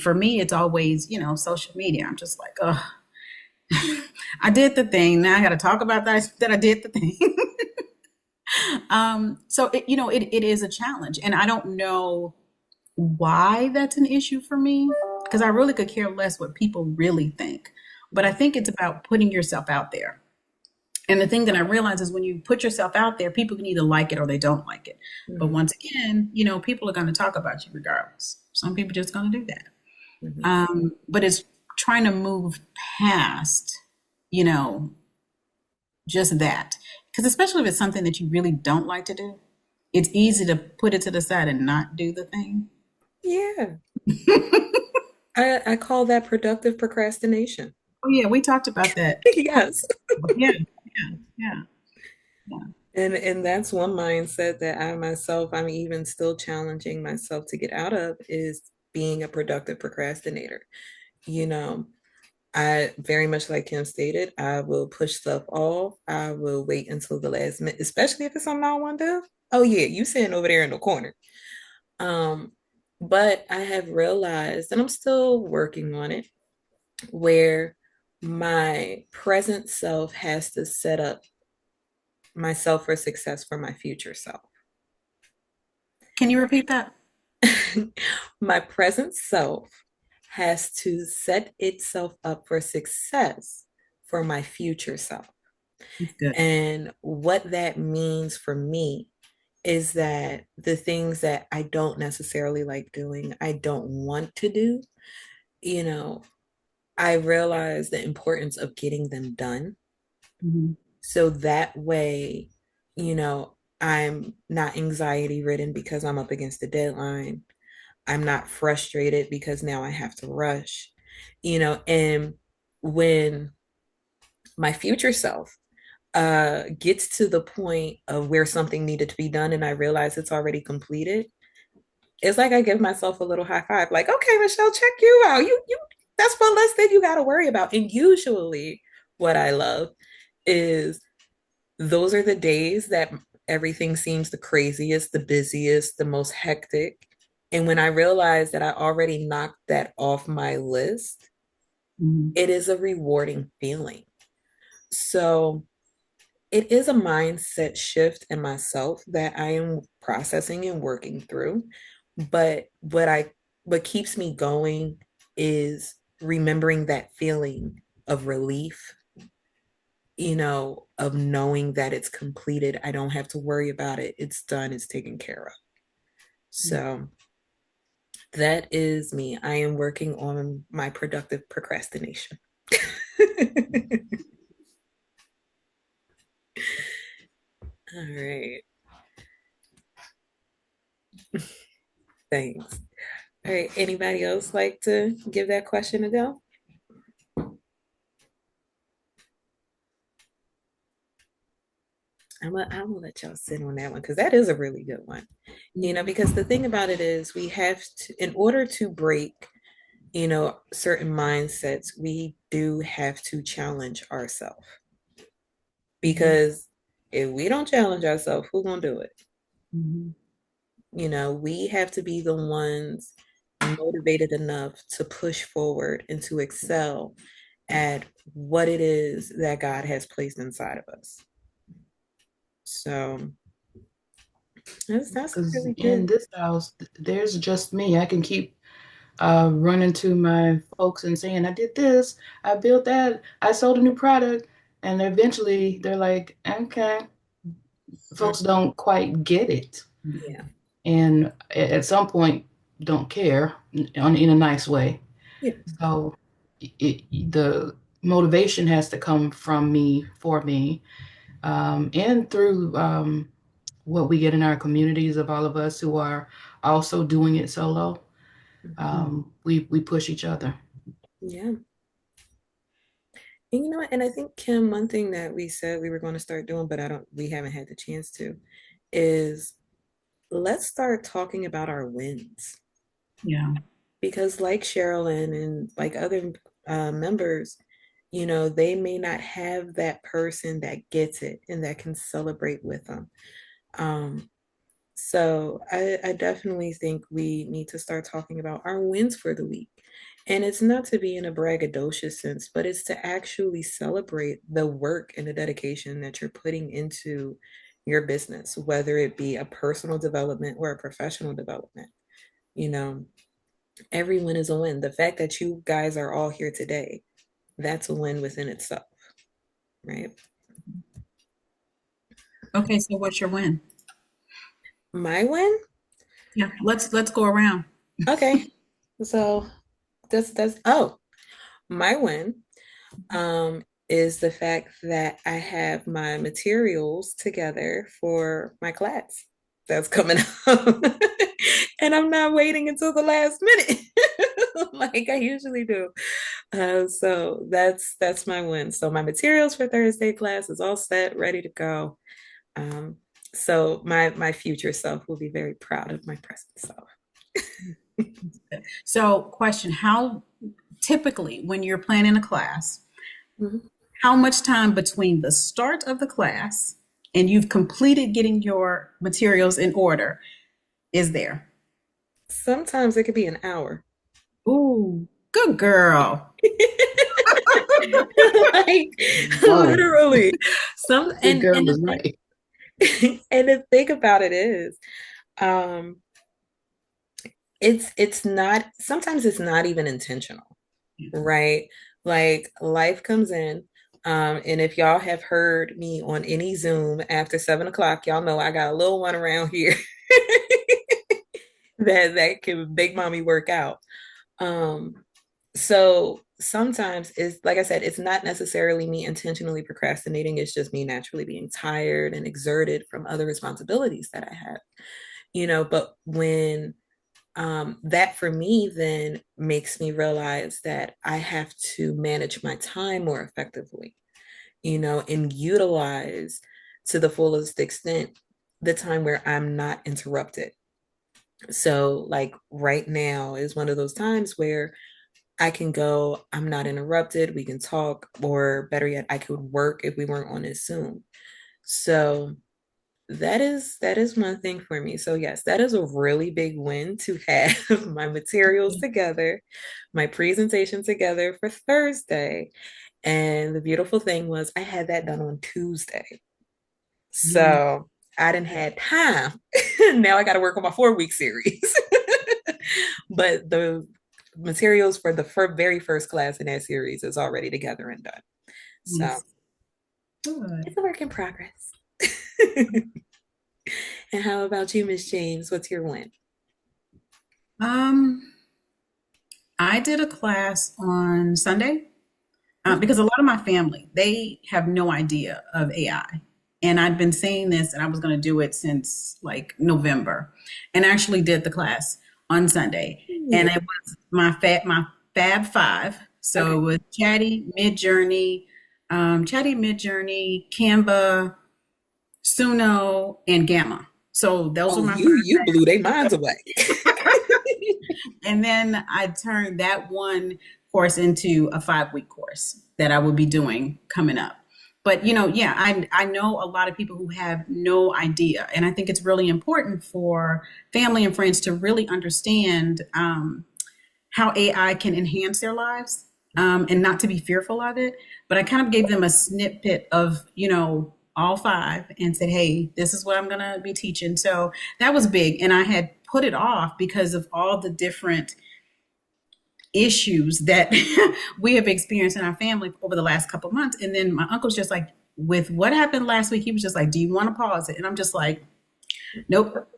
For me, it's always, social media. I'm just like, oh, I did the thing. Now I got to talk about that I did the thing. So it is a challenge, and I don't know why that's an issue for me because I really could care less what people really think. But I think it's about putting yourself out there. And the thing that I realize is when you put yourself out there, people can either like it or they don't like it. But Mhm, once again, people are going to talk about you regardless. Some people just going to do that. mhm. But it's trying to move past, you know, just that. Because especially if it's something that you really don't like to do, it's easy to put it to the side and not do the thing. Yeah, I call that productive procrastination. Oh yeah, we talked about that. Yes. Yeah, yeah, yeah, yeah. And that's one mindset that I'm even still challenging myself to get out of is being a productive procrastinator. You know, I very much like Kim stated, I will push stuff off. I will wait until the last minute, especially if it's something I don't want to do. Oh yeah, you sitting over there in the corner. Um, but I have realized, and I'm still working on it, where my present self has to set up myself for success for my future self. Can you repeat that? My present self has to set itself up for success for my future self. That's good. And what that means for me is that the things that I don't necessarily like doing, I don't want to do, you know, I realize the importance of getting them done. Mhm. So that way, I'm not anxiety ridden because I'm up against the deadline. I'm not frustrated because now I have to rush, and when my future self gets to the point of where something needed to be done and I realize it's already completed, it's like I give myself a little high five, like, okay, Michelle, check you out. You that's one less thing you gotta worry about. And usually what I love is those are the days that everything seems the craziest, the busiest, the most hectic. And when I realize that I already knocked that off my list, Mhm. it is a rewarding feeling. So it is a mindset shift in myself that I am processing and working through. But what keeps me going is remembering that feeling of relief, of knowing that it's completed. I don't have to worry about it. It's done, it's taken care of. So that is me. I am working on my productive procrastination. All right. Thanks. All right. Anybody else like to give that question a go? I'm gonna let y'all sit on that one because that is a really good one. Because the thing about it is we have to, in order to break, certain mindsets, we do have to challenge ourselves. Mhm. Because if we don't challenge ourselves, who's gonna do it? Mhm. We have to be the ones motivated enough to push forward and to excel at what it is that God has placed inside of us. So that's a Because really in good. this house, there's just me. I can keep running to my folks and saying, I did this, I built that, I sold a new product. And eventually they're like, okay, Mm, folks don't quite get it. yeah, And at some point, don't care in a nice way. yeah, So the motivation has to come from me, for me, and through what we get in our communities of all of us who are also doing it solo. mhm, We push each other. yeah. And and I think Kim, one thing that we said we were going to start doing, but we haven't had the chance to, is let's start talking about our wins. Yeah. Because like Sherilyn and like other members, they may not have that person that gets it and that can celebrate with them. Um, so I definitely think we need to start talking about our wins for the week. And it's not to be in a braggadocious sense, but it's to actually celebrate the work and the dedication that you're putting into your business, whether it be a personal development or a professional development. You know, every win is a win. The fact that you guys are all here today, that's a win within itself, right? Okay, so what's your win? My win? Yeah, let's go around. Okay. So that's oh, my win is the fact that I have my materials together for my class that's coming up. And I'm not waiting until the last minute like I usually do. So that's my win. So my materials for Thursday class is all set, ready to go. Um, so my future self will be very proud of my present self. So, question, how typically when you're planning a class, Mhm. how much time between the start of the class and you've completed getting your materials in order is there? Sometimes it could be an hour. Ooh, good girl. Like Whoa, literally. Some good and girl the is thing right. and the thing about it is, um, it's not sometimes it's not even intentional, right? Like life comes in. And if y'all have heard me on any Zoom after 7 o'clock, y'all know I got a little one around here that can make mommy work out. Um, so sometimes it's like I said, it's not necessarily me intentionally procrastinating, it's just me naturally being tired and exerted from other responsibilities that I have. But when That for me then makes me realize that I have to manage my time more effectively, and utilize to the fullest extent the time where I'm not interrupted. So, like right now is one of those times where I can go, I'm not interrupted, we can talk, or better yet, I could work if we weren't on this Zoom. So, that is one thing for me. So yes, that is a really big win to have my materials together, my presentation together for Thursday. And the beautiful thing was I had that done on Tuesday. Nice. So I didn't have time. Now I got to work on my 4 week series. But the materials for the very first class in that series is already together and done. So Nice. Good. it's a work in progress. And how about you, Miss James? What's your win? Um, I did a class on Sunday because a lot of my family, they have no idea of AI. And I'd been saying this and I was going to do it since like November and actually did the class on Sunday. And Yeah. it was my Fab Five. So Okay. it was Chatty, Mid-Journey, Canva, Suno, and Gamma. So those Oh, were my you blew their minds away. And then I turned that one course into a 5 week course that I will be doing coming up. But yeah, I know a lot of people who have no idea, and I think it's really important for family and friends to really understand how AI can enhance their lives, and not to be fearful of it. But I kind of gave them a snippet of all five and said, hey, this is what I'm going to be teaching. So that was big, and I had put it off because of all the different issues that we have experienced in our family over the last couple of months. And then my uncle's just like, with what happened last week, he was just like, do you want to pause it? And I'm just like, nope.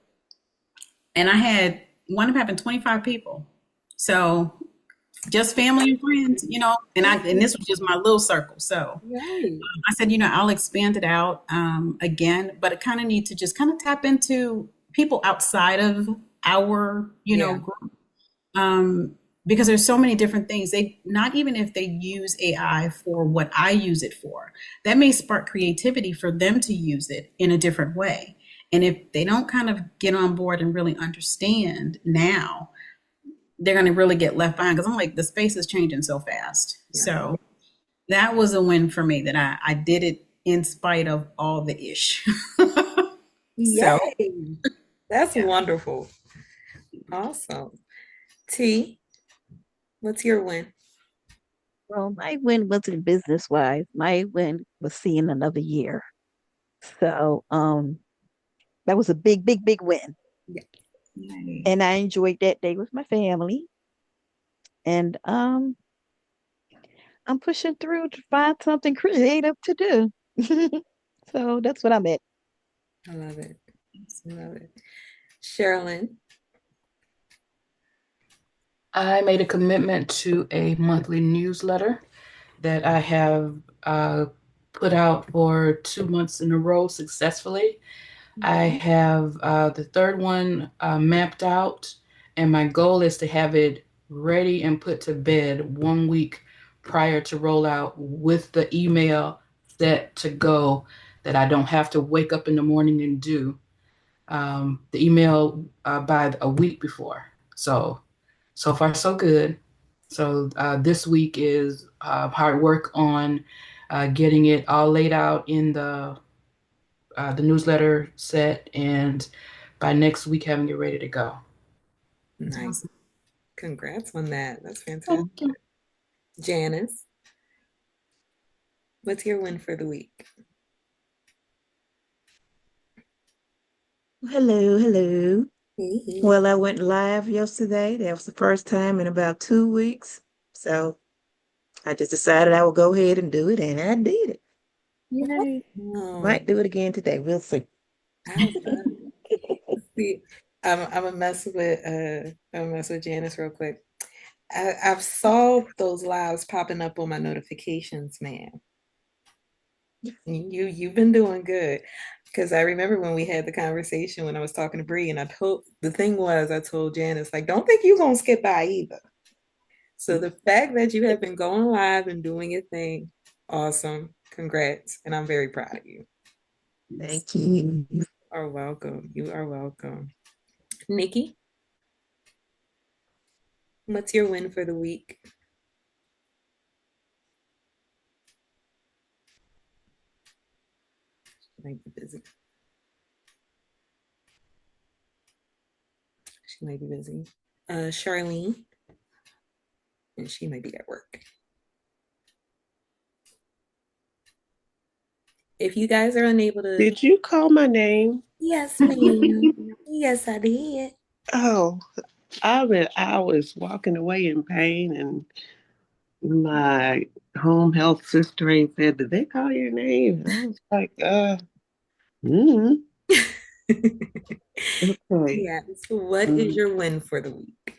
And I had one of having 25 people. So just family and friends, and this was just my little circle. So Right. I said, I'll expand it out again, but it kind of need to just kind of tap into people outside of our, Yeah. group. Because there's so many different things. They not even if they use AI for what I use it for, that may spark creativity for them to use it in a different way. And if they don't kind of get on board and really understand now, they're going to really get left behind. Because I'm like, the space is changing so fast. Yeah. So that was a win for me that I did it in spite of all the ish. So Yay. That's yeah. wonderful. Awesome. T, what's your win? Well, my win wasn't business wise. My win was seeing another year. So that was a big, big, big win. Yeah. Yay. And I enjoyed that day with my family. And I'm pushing through to find something creative to do. So that's what I'm at. I love it. I love it. Sherilyn. I made a commitment to a monthly newsletter that I have put out for 2 months in a row successfully. I have the third one mapped out, and my goal is to have it ready and put to bed 1 week prior to rollout with the email set to go that I don't have to wake up in the morning and do the email by a week before. So far, so good. So this week is hard work on getting it all laid out in the newsletter set, and by next week having it ready to go. That's Nice. awesome. Congrats on that. That's fantastic. Thank you. Janice, what's your win for the week? Hello, hello. Hey. Well, I went live yesterday. That was the first time in about 2 weeks. So I just decided I would go ahead and do it, and I did it. Yay. Oh, Might do it again today. We'll see. I love it. See, I'm a mess with I'm a mess with Janice real quick. I've saw those lives popping up on my notifications, man. You've been doing good. Because I remember when we had the conversation when I was talking to Bree, and I told Janice, like, don't think you're gonna skip by either. So the fact that you have been going live and doing your thing, awesome. Congrats. And I'm very proud of you. Thank you. You are welcome. You are welcome. Nikki, what's your win for the week? She might be busy. She might be busy. Charlene, and she might be at work. If you guys are unable to, Did you call my name? yes, ma'am. Yes, I did. Oh, I was walking away in pain, and my home health sister ain't said, "Did they call your name?" And I was like, mm, okay. Yes. What is Um, your win for the week?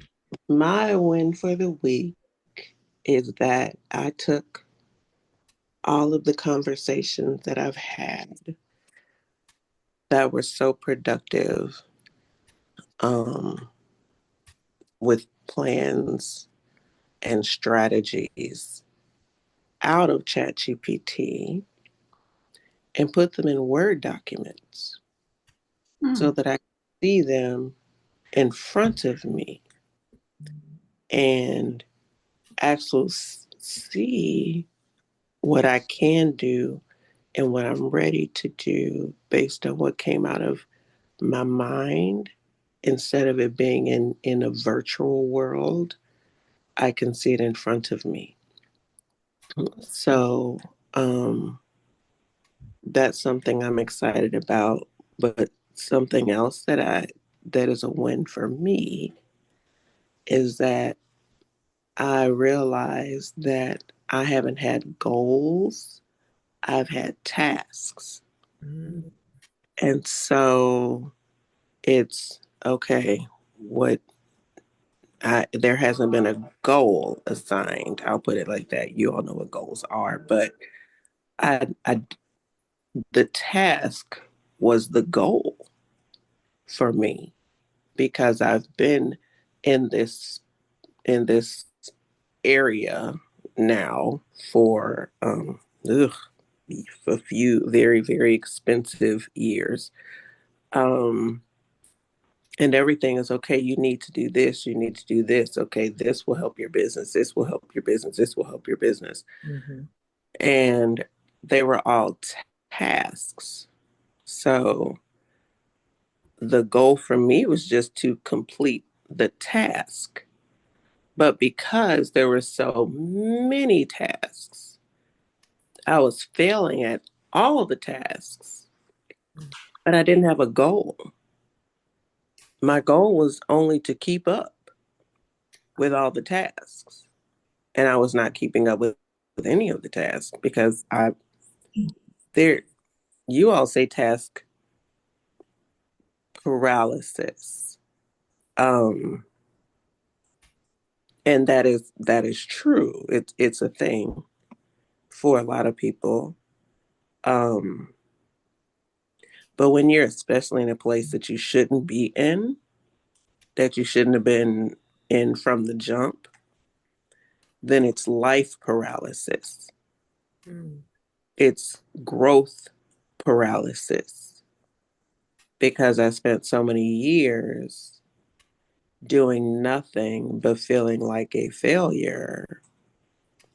my win for the week is that I took all of the conversations that I've had that were so productive, um, with plans and strategies out of ChatGPT and put them in Word documents Hmm. so that I can see them in front of me and actually see what I can do and what I'm ready to do based on what came out of my mind instead of it being in a virtual world. I can see it in front of me. So that's something I'm excited about. But something else that is a win for me is that I realized that I haven't had goals, I've had tasks. Mm, And so it's okay, what there hasn't been a goal assigned. I'll put it like that. You all know what goals are, but I the task was the goal for me because I've been in this area now for ugh, a few very, very expensive years. Um, and everything is okay. You need to do this. You need to do this. Okay, this will help your business. This will help your business. This will help your business. mhm, And they were all tasks. So the goal for me was just to complete the task. But because there were so many tasks, I was failing at all the tasks, but I didn't have a goal. My goal was only to keep up with all the tasks. And I was not keeping up with any of the tasks because there, you all say task paralysis. Um, and that is true. It's a thing for a lot of people. Um, but when you're especially in a place that you shouldn't be in, that you shouldn't have been in from the jump, then it's life paralysis. mm, It's growth paralysis because I spent so many years doing nothing but feeling like a failure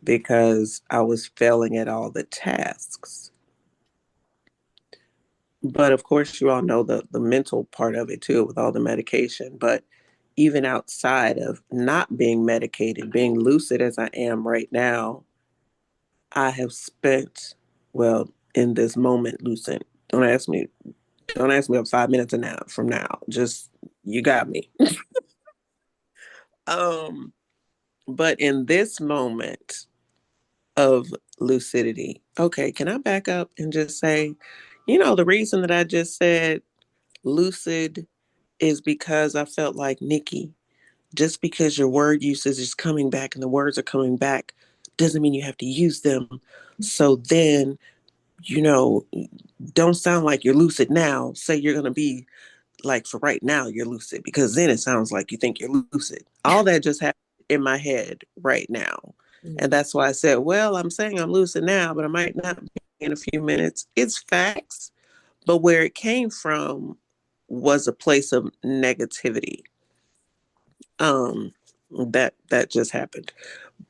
because I was failing at all the tasks. But of course, you all know the mental part of it too with all the medication. But even outside of not being medicated, being lucid as I am right now, I have spent, well, in this moment, lucid. Don't ask me. Don't ask me up 5 minutes from now. Just you got me. um, but in this moment of lucidity, okay, can I back up and just say, the reason that I just said lucid is because I felt like Nikki, just because your word usage is coming back and the words are coming back doesn't mean you have to use them. So then you know, don't sound like you're lucid now. Say you're going to be like, for right now, you're lucid, because then it sounds like you think you're lucid. All that just happened in my head right now. And Mhm. that's why I said, well, I'm saying I'm lucid now, but I might not be in a few minutes. It's facts. But where it came from was a place of negativity. Um, that just happened.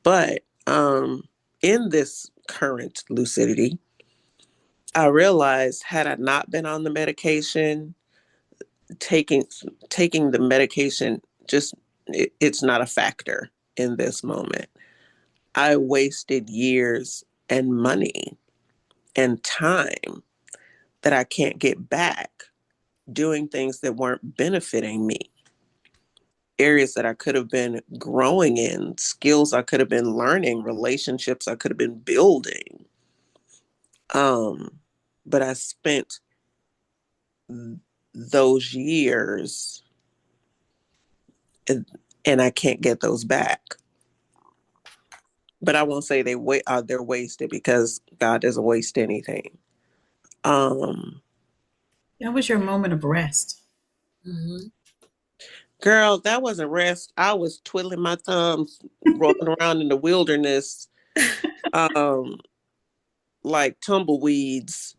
But in this current lucidity, I realized, had I not been on the medication, taking taking the medication, just it's not a factor in this moment. I wasted years and money and time that I can't get back doing things that weren't benefiting me. Areas that I could have been growing in, skills I could have been learning, relationships I could have been building. But I spent those years, and, and I can't get those back. But I won't say they're wasted, because God doesn't waste anything. Um, That was your moment of rest. Mhm. Girl, that wasn't rest. I was twiddling my thumbs, rolling around in the wilderness, um, like tumbleweeds.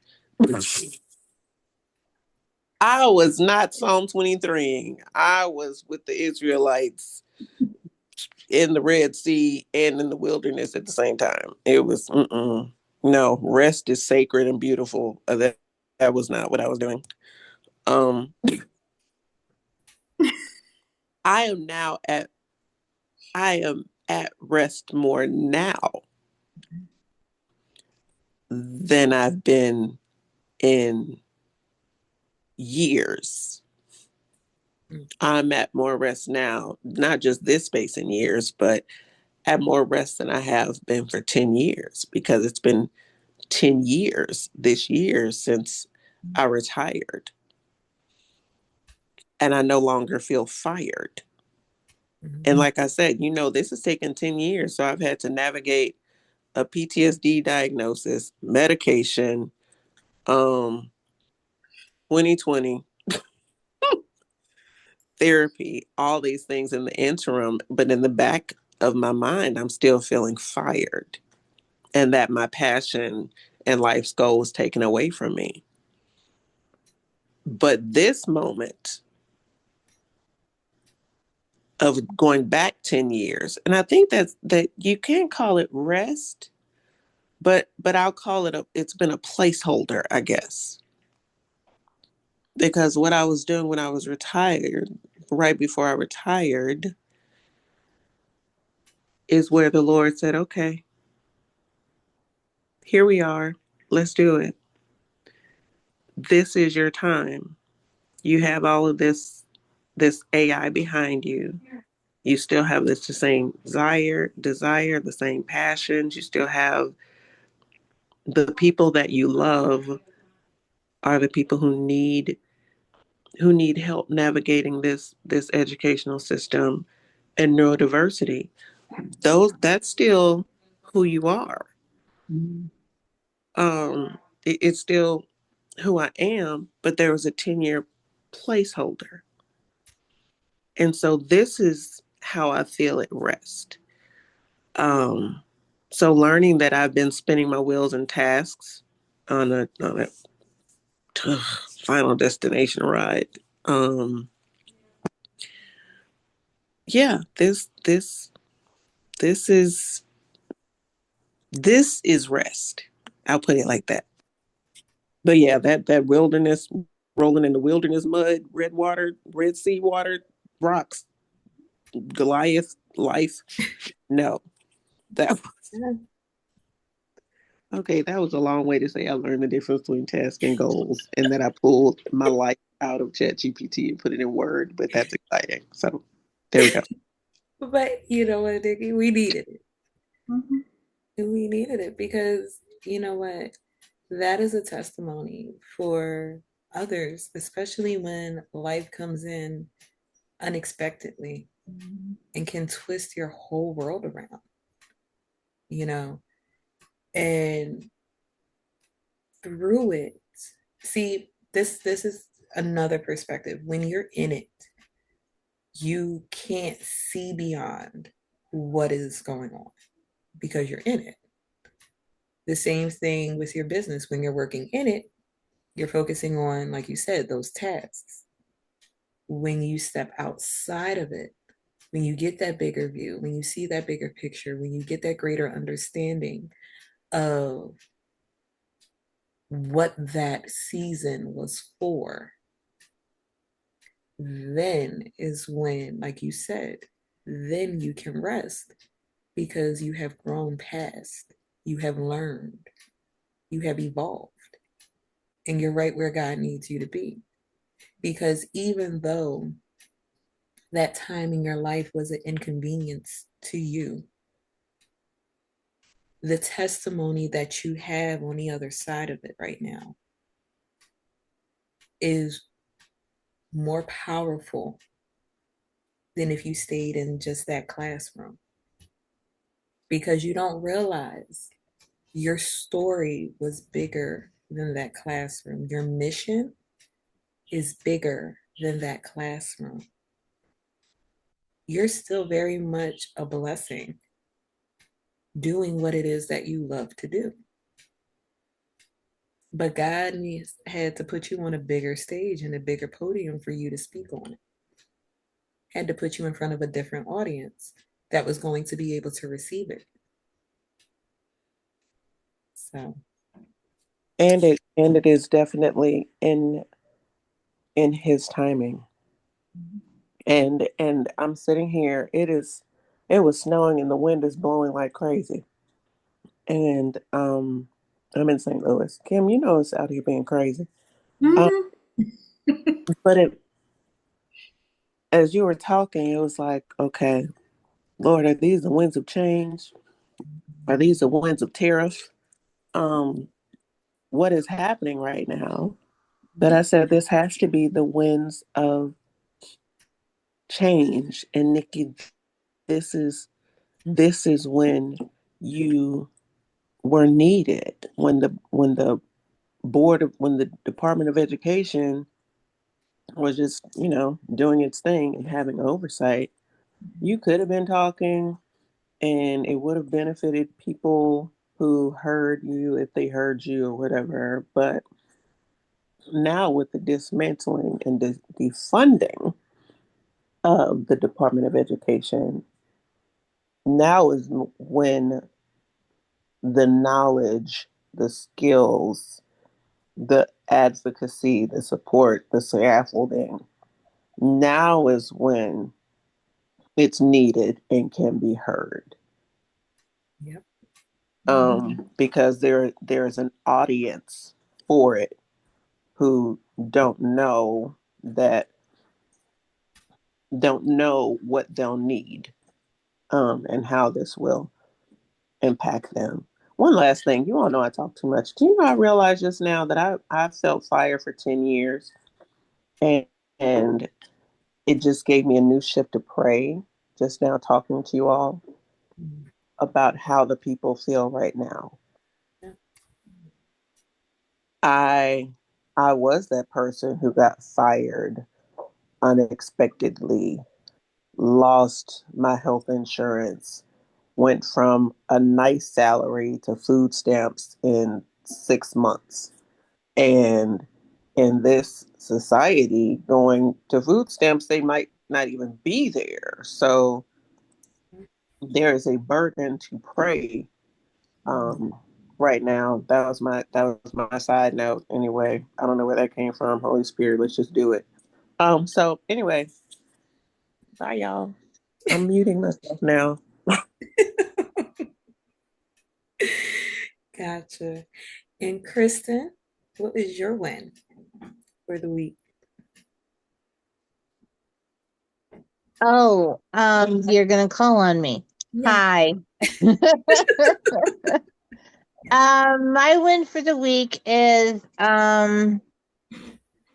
I was not Psalm 23. I was with the Israelites in the Red Sea and in the wilderness at the same time. It was, no, rest is sacred and beautiful. That was not what I was doing. Um, I am now at, I am at rest more now than I've been in years. Mhm. I'm at more rest now, not just this space in years, but at more rest than I have been for 10 years, because it's been 10 years this year since I retired, and I no longer feel fired. And Mhm. like I said, this has taken 10 years. So I've had to navigate a PTSD diagnosis, medication, 2020, therapy, all these things in the interim. But in the back of my mind, I'm still feeling fired, and that my passion and life's goal was taken away from me. But this moment of going back 10 years, and I think that you can't call it rest, but I'll call it's been a placeholder, I guess. Because what I was doing when I was retired, right before I retired, is where the Lord said, okay, here we are. Let's do it. This is your time. You have all of this AI behind you. You still have the same desire, the same passions. You still have the people that you love are the people who need help navigating this educational system and neurodiversity. That's still who you are. Mm-hmm. It's still who I am, but there was a 10-year placeholder. And so this is how I feel at rest. Um, so learning that I've been spinning my wheels and tasks on a final destination ride. Yeah, this is this is rest. I'll put it like that. But yeah, that wilderness, rolling in the wilderness mud, red water, red sea water, rocks, Goliath life. No, that okay. That was a long way to say I learned the difference between task and goals, and that I pulled my life out of ChatGPT and put it in Word. But that's exciting. So there we go. But you know what, Nikki? We needed it. Mm-hmm. We needed it because you know what? That is a testimony for others, especially when life comes in unexpectedly and can twist your whole world around, you know? And through it. See, this is another perspective. When you're in it, you can't see beyond what is going on because you're in it. The same thing with your business. When you're working in it, you're focusing on, like you said, those tasks. When you step outside of it, when you get that bigger view, when you see that bigger picture, when you get that greater understanding of what that season was for, then is when, like you said, then you can rest because you have grown past, you have learned, you have evolved, and you're right where God needs you to be. Because even though that time in your life was an inconvenience to you, the testimony that you have on the other side of it right now is more powerful than if you stayed in just that classroom because you don't realize your story was bigger than that classroom. Your mission is bigger than that classroom. You're still very much a blessing doing what it is that you love to do. But God had to put you on a bigger stage and a bigger podium for you to speak on it. Had to put you in front of a different audience that was going to be able to receive it. So, And it is definitely in his timing. And I'm sitting here. It was snowing and the wind is blowing like crazy. And I'm in St. Louis. Kim, you know it's out here being crazy. Um, Mhm. but as you were talking, it was like, okay, Lord, are these the winds of change? Are these the winds of tariff? Um, what is happening right now? But I said this has to be the winds of change. And Nikki, this is this is when you were needed, when the when the Department of Education was just, doing its thing and having oversight. You could have been talking and it would have benefited people who heard you if they heard you or whatever. But now with the dismantling and the defunding of the Department of Education, now is when the knowledge, the skills, the advocacy, the support, the scaffolding, now is when it's needed and can be heard. yep. Because there's an audience for it who don't know that don't know what they'll need, and how this will impact them. One last thing, you all know I talk too much. Do you know I realized just now that I felt fire for 10 years, and and it just gave me a new shift to pray just now talking to you all Mm, about how the people feel right now. yeah. I I was that person who got fired unexpectedly, lost my health insurance, went from a nice salary to food stamps in 6 months. And in this society, going to food stamps, they might not even be there. So there is a burden to pray, um, right now. That was my side note. Anyway, I don't know where that came from. Holy Spirit, let's just do it. So anyway, bye y'all. I'm muting myself now. Gotcha. And Kristen, what is your win for the week? Oh, you're gonna call on me. Yeah. Hi. My win for the week is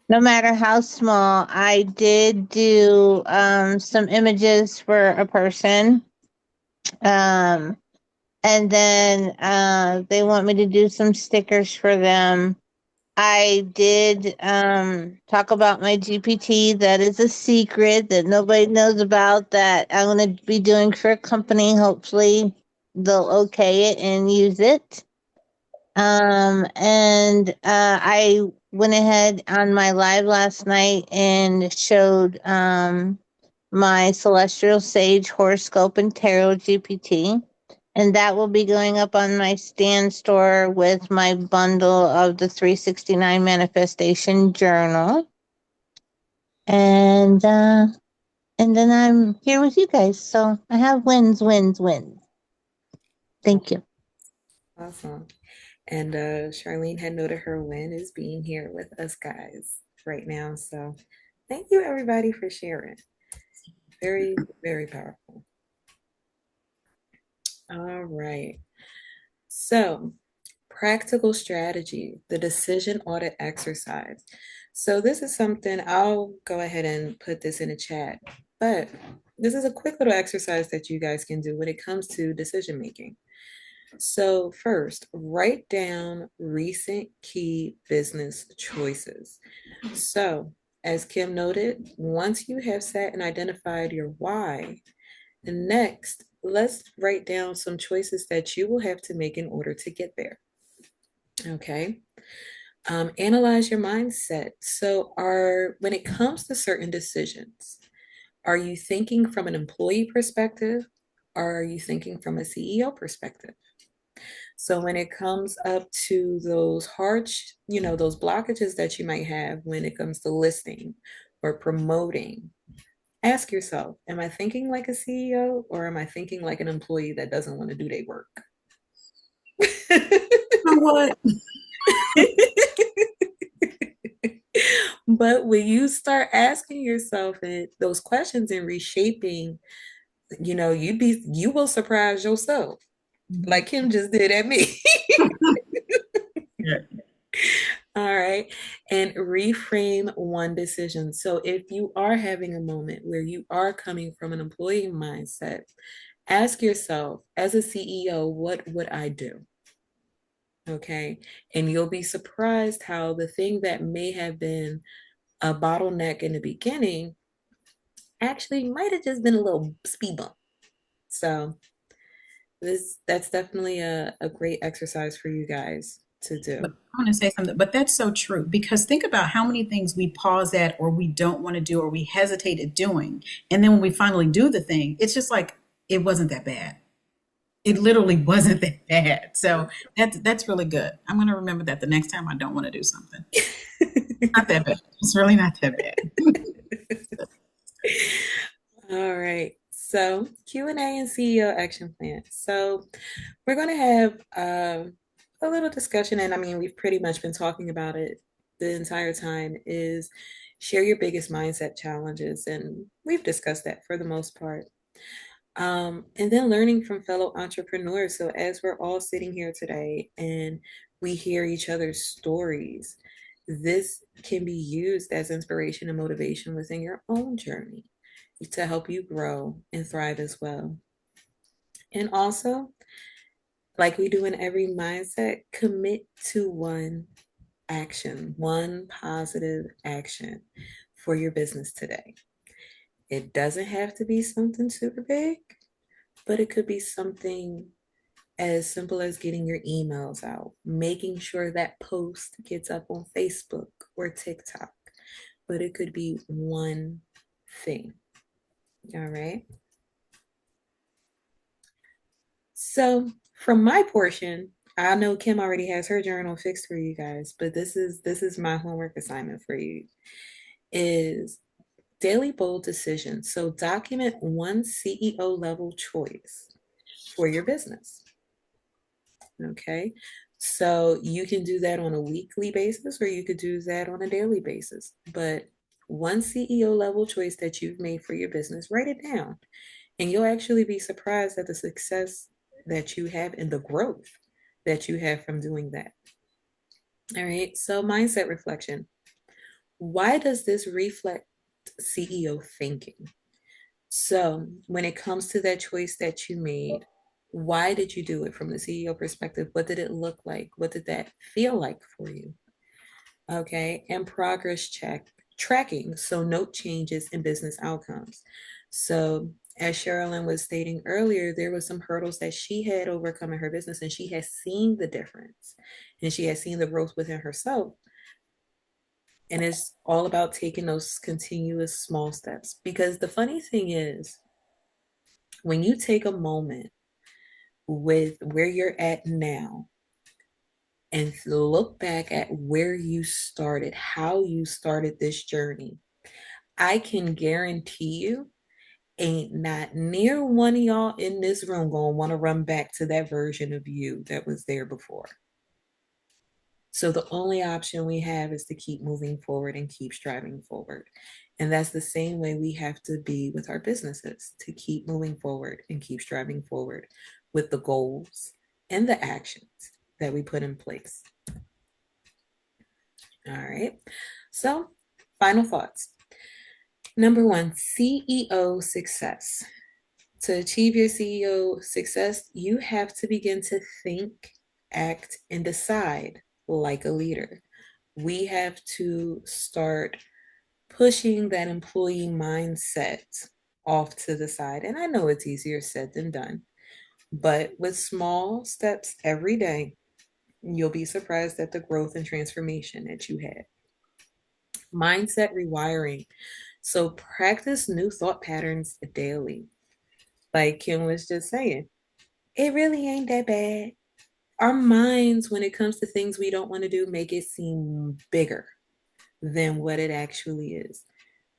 no matter how small, I did do some images for a person. Um And then they want me to do some stickers for them. I did talk about my GPT. That is a secret that nobody knows about, that I'm going to be doing for a company. Hopefully, they'll okay it and use it. And I went ahead on my live last night and showed my Celestial Sage horoscope and tarot GPT. And that will be going up on my stand store with my bundle of the 369 Manifestation Journal. And then I'm here with you guys. So I have wins, wins, wins. Thank you. Awesome. And Charlene had noted her win is being here with us guys right now. So thank you everybody for sharing. Very, very powerful. All right. So practical strategy, the decision audit exercise. So this is something, I'll go ahead and put this in a chat, but this is a quick little exercise that you guys can do when it comes to decision making. So first, write down recent key business choices. So as Kim noted, once you have sat and identified your why, and next, let's write down some choices that you will have to make in order to get there. Okay. Analyze your mindset. So when it comes to certain decisions, are you thinking from an employee perspective or are you thinking from a CEO perspective? So when it comes up to those those blockages that you might have when it comes to listing or promoting, ask yourself, am I thinking like a CEO or am I thinking like an employee that doesn't want to do their work? You know what? But when you start asking yourself those questions and reshaping, you will surprise yourself, like Kim just did at me. Yeah. All right. And reframe one decision. So if you are having a moment where you are coming from an employee mindset, ask yourself, as a CEO, what would I do? Okay. And you'll be surprised how the thing that may have been a bottleneck in the beginning actually might have just been a little speed bump. So that's definitely a great exercise for you guys to But do. I want to say something, but that's so true because think about how many things we pause at or we don't want to do or we hesitate at doing. And then when we finally do the thing, it's just like it wasn't that bad. It literally wasn't that bad. So that's really good. I'm going to remember that the next time I don't want to do something. Not that bad. It's really not that bad. All right. So Q&A and CEO action plan. So we're going to have a little discussion, and I mean, we've pretty much been talking about it the entire time, is share your biggest mindset challenges. And we've discussed that for the most part. And then learning from fellow entrepreneurs. So as we're all sitting here today and we hear each other's stories, this can be used as inspiration and motivation within your own journey to help you grow and thrive as well. And also, like we do in every mindset, commit to one action, one positive action for your business today. It doesn't have to be something super big, but it could be something as simple as getting your emails out, making sure that post gets up on Facebook or TikTok, but it could be one thing. All right. So from my portion, I know Kim already has her journal fixed for you guys, but this is my homework assignment for you is daily bold decisions. So document one CEO level choice for your business. Okay. So you can do that on a weekly basis or you could do that on a daily basis. But one CEO level choice that you've made for your business, write it down. And you'll actually be surprised at the success that you have and the growth that you have from doing that. All right. So mindset reflection. Why does this reflect CEO thinking? So when it comes to that choice that you made, Why did you do it from the CEO perspective? What did it look like? What did that feel like for you? Okay, and progress tracking, so note changes in business outcomes. So as Sherilyn was stating earlier, there was some hurdles that she had overcome in her business, and she has seen the difference, and she has seen the growth within herself. And it's all about taking those continuous small steps. Because the funny thing is, when you take a moment with where you're at now and look back at where you started, how you started this journey, I can guarantee you ain't not near one of y'all in this room gonna want to run back to that version of you that was there before. So the only option we have is to keep moving forward and keep striving forward. And that's the same way we have to be with our businesses, to keep moving forward and keep striving forward with the goals and the actions that we put in place. All right. So, final thoughts. Number one, CEO success. To achieve your CEO success, you have to begin to think, act, and decide like a leader. We have to start pushing that employee mindset off to the side. And I know it's easier said than done, but with small steps every day, you'll be surprised at the growth and transformation that you had. Mindset rewiring. So practice new thought patterns daily. Like Kim was just saying, it really ain't that bad. Our minds, when it comes to things we don't want to do, make it seem bigger than what it actually is.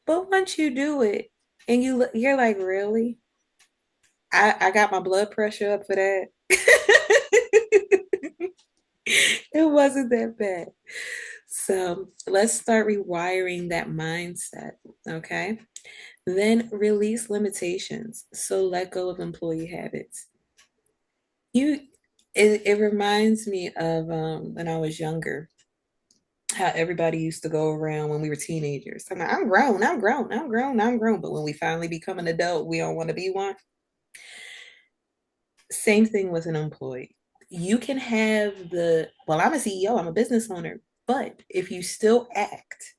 But once you do it and you're like, really? I got my blood pressure up for that. It wasn't that bad. So let's start rewiring that mindset. Okay. Then release limitations. So let go of employee habits. You it reminds me of when I was younger, how everybody used to go around when we were teenagers. I'm grown, I'm grown, I'm grown, I'm grown. But when we finally become an adult, we don't want to be one. Same thing with an employee. You can have well, I'm a CEO, I'm a business owner, but if you still act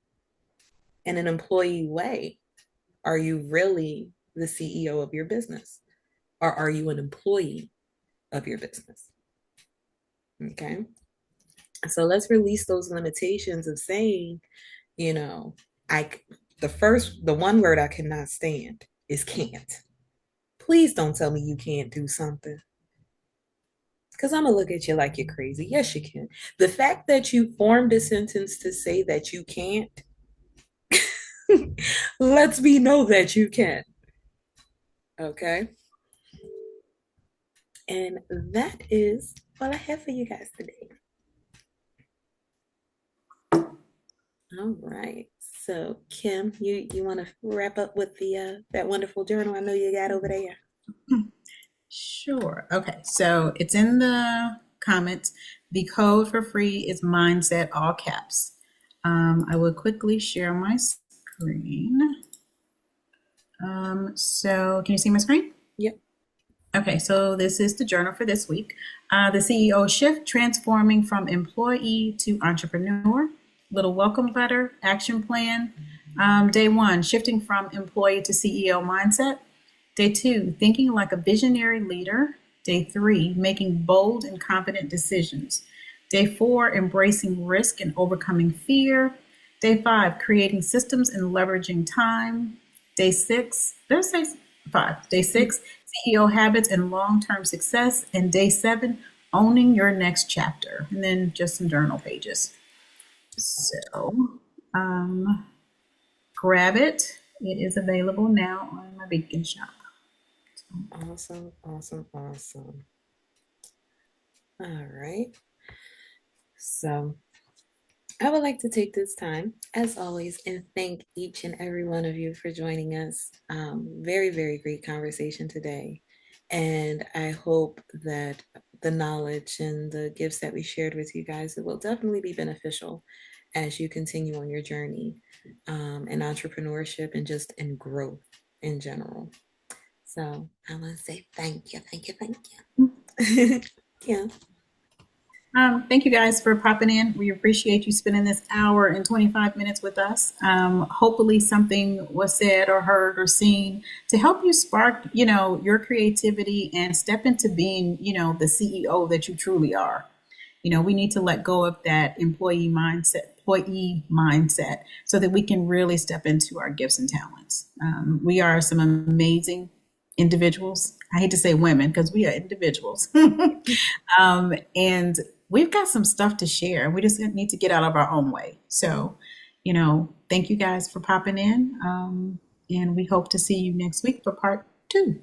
in an employee way, are you really the CEO of your business? Or are you an employee of your business? Okay. So let's release those limitations of saying, you know, I, the one word I cannot stand is can't. Please don't tell me you can't do something. Because I'm going to look at you like you're crazy. Yes, you can. The fact that you formed a sentence to say that you can't lets me know that you can. Okay. And that is what I have for you guys today. All right. So, Kim, you want to wrap up with the that wonderful journal I know you got over there? Sure. Okay. So it's in the comments. The code for free is mindset, all caps. I will quickly share my screen. So can you see my screen? Yep. Okay, so this is the journal for this week. The CEO shift, transforming from employee to entrepreneur. Little welcome letter, action plan. Day one, shifting from employee to CEO mindset. Day two, thinking like a visionary leader. Day three, making bold and confident decisions. Day four, embracing risk and overcoming fear. Day five, creating systems and leveraging time. Day six, did I say five? Day six, CEO habits and long-term success. And day seven, owning your next chapter. And then just some journal pages. So grab it. It is available now on my Beacon shop. Awesome, awesome, awesome. All right. So I would like to take this time, as always, and thank each and every one of you for joining us. Very, very great conversation today. And I hope that the knowledge and the gifts that we shared with you guys, it will definitely be beneficial as you continue on your journey in entrepreneurship and just in growth in general. So I want to say thank you, thank you, thank you. Yeah. Thank you guys for popping in. We appreciate you spending this hour and 25 minutes with us. Hopefully something was said or heard or seen to help you spark, your creativity and step into being, the CEO that you truly are. We need to let go of that employee mindset so that we can really step into our gifts and talents. We are some amazing individuals. I hate to say women because we are individuals. And we've got some stuff to share. We just need to get out of our own way. So, thank you guys for popping in. And we hope to see you next week for part 2.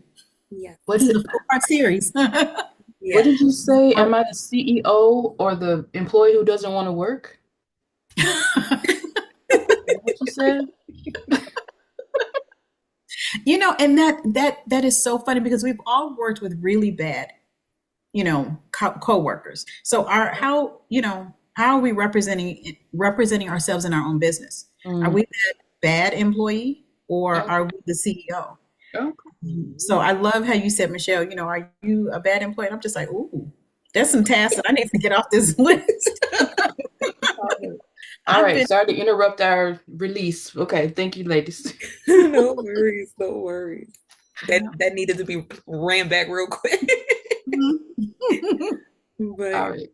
Yeah. What This is did, a 4-part series. Yeah. what did you say? Am I the CEO or the employee who doesn't want to work? Is that what you said? And that is so funny because we've all worked with really bad, co-workers. So how are we representing ourselves in our own business? Are we that bad employee or Okay. are we the CEO? Okay. So I love how you said, Michelle, are you a bad employee? And I'm just like, ooh, there's some tasks that I need to get off this list. All I've right. been Sorry to interrupt our release. Okay. Thank you, ladies. No worries, no worries. That needed to be ran back real quick. All But right.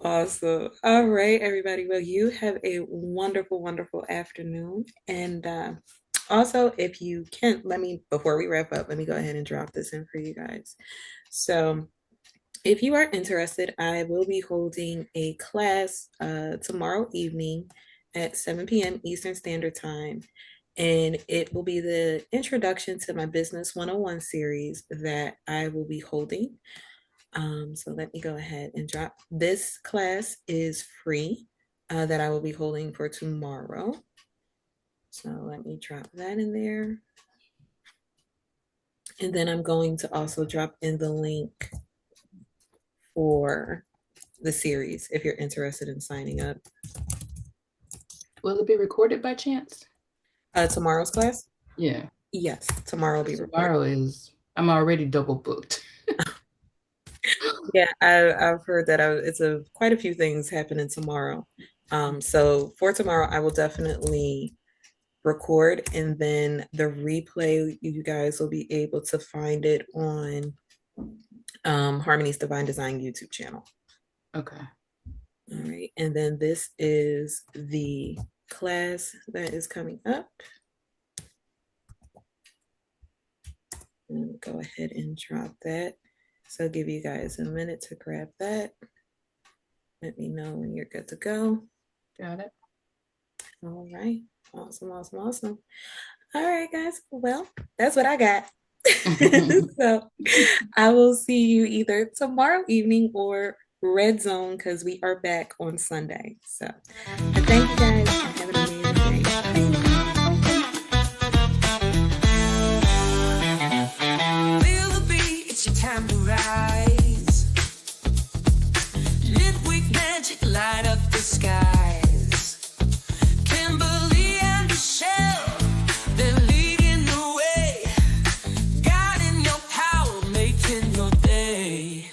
awesome. All right, everybody. Well, you have a wonderful, wonderful afternoon. And also, if you can, before we wrap up, let me go ahead and drop this in for you guys. So, if you are interested, I will be holding a class tomorrow evening at 7 p.m. Eastern Standard Time. And it will be the introduction to my Business 101 series that I will be holding. So let me go ahead and drop. This class is free that I will be holding for tomorrow. So let me drop that in there. And then I'm going to also drop in the link for the series if you're interested in signing up. Will it be recorded by chance? Tomorrow's class? Yeah. Yes, tomorrow will be recorded. Tomorrow I'm already double booked. Yeah, I've heard that it's quite a few things happening tomorrow. So for tomorrow, I will definitely record, and then the replay, you guys will be able to find it on Harmony's Divine Design YouTube channel. Okay. All right, and then this is the class that is coming up. And go ahead and drop that. So I'll give you guys a minute to grab that. Let me know when you're good to go. Got it. All right. Awesome, awesome, awesome. All right, guys. Well, that's what I got. So I will see you either tomorrow evening or Red Zone because we are back on Sunday. So thank you guys. Have an amazing day. Feel the beat, it's your time to rise. Midweek magic light up the skies. Kimberly and Michelle, they're leading the way. Guiding your power, making your day.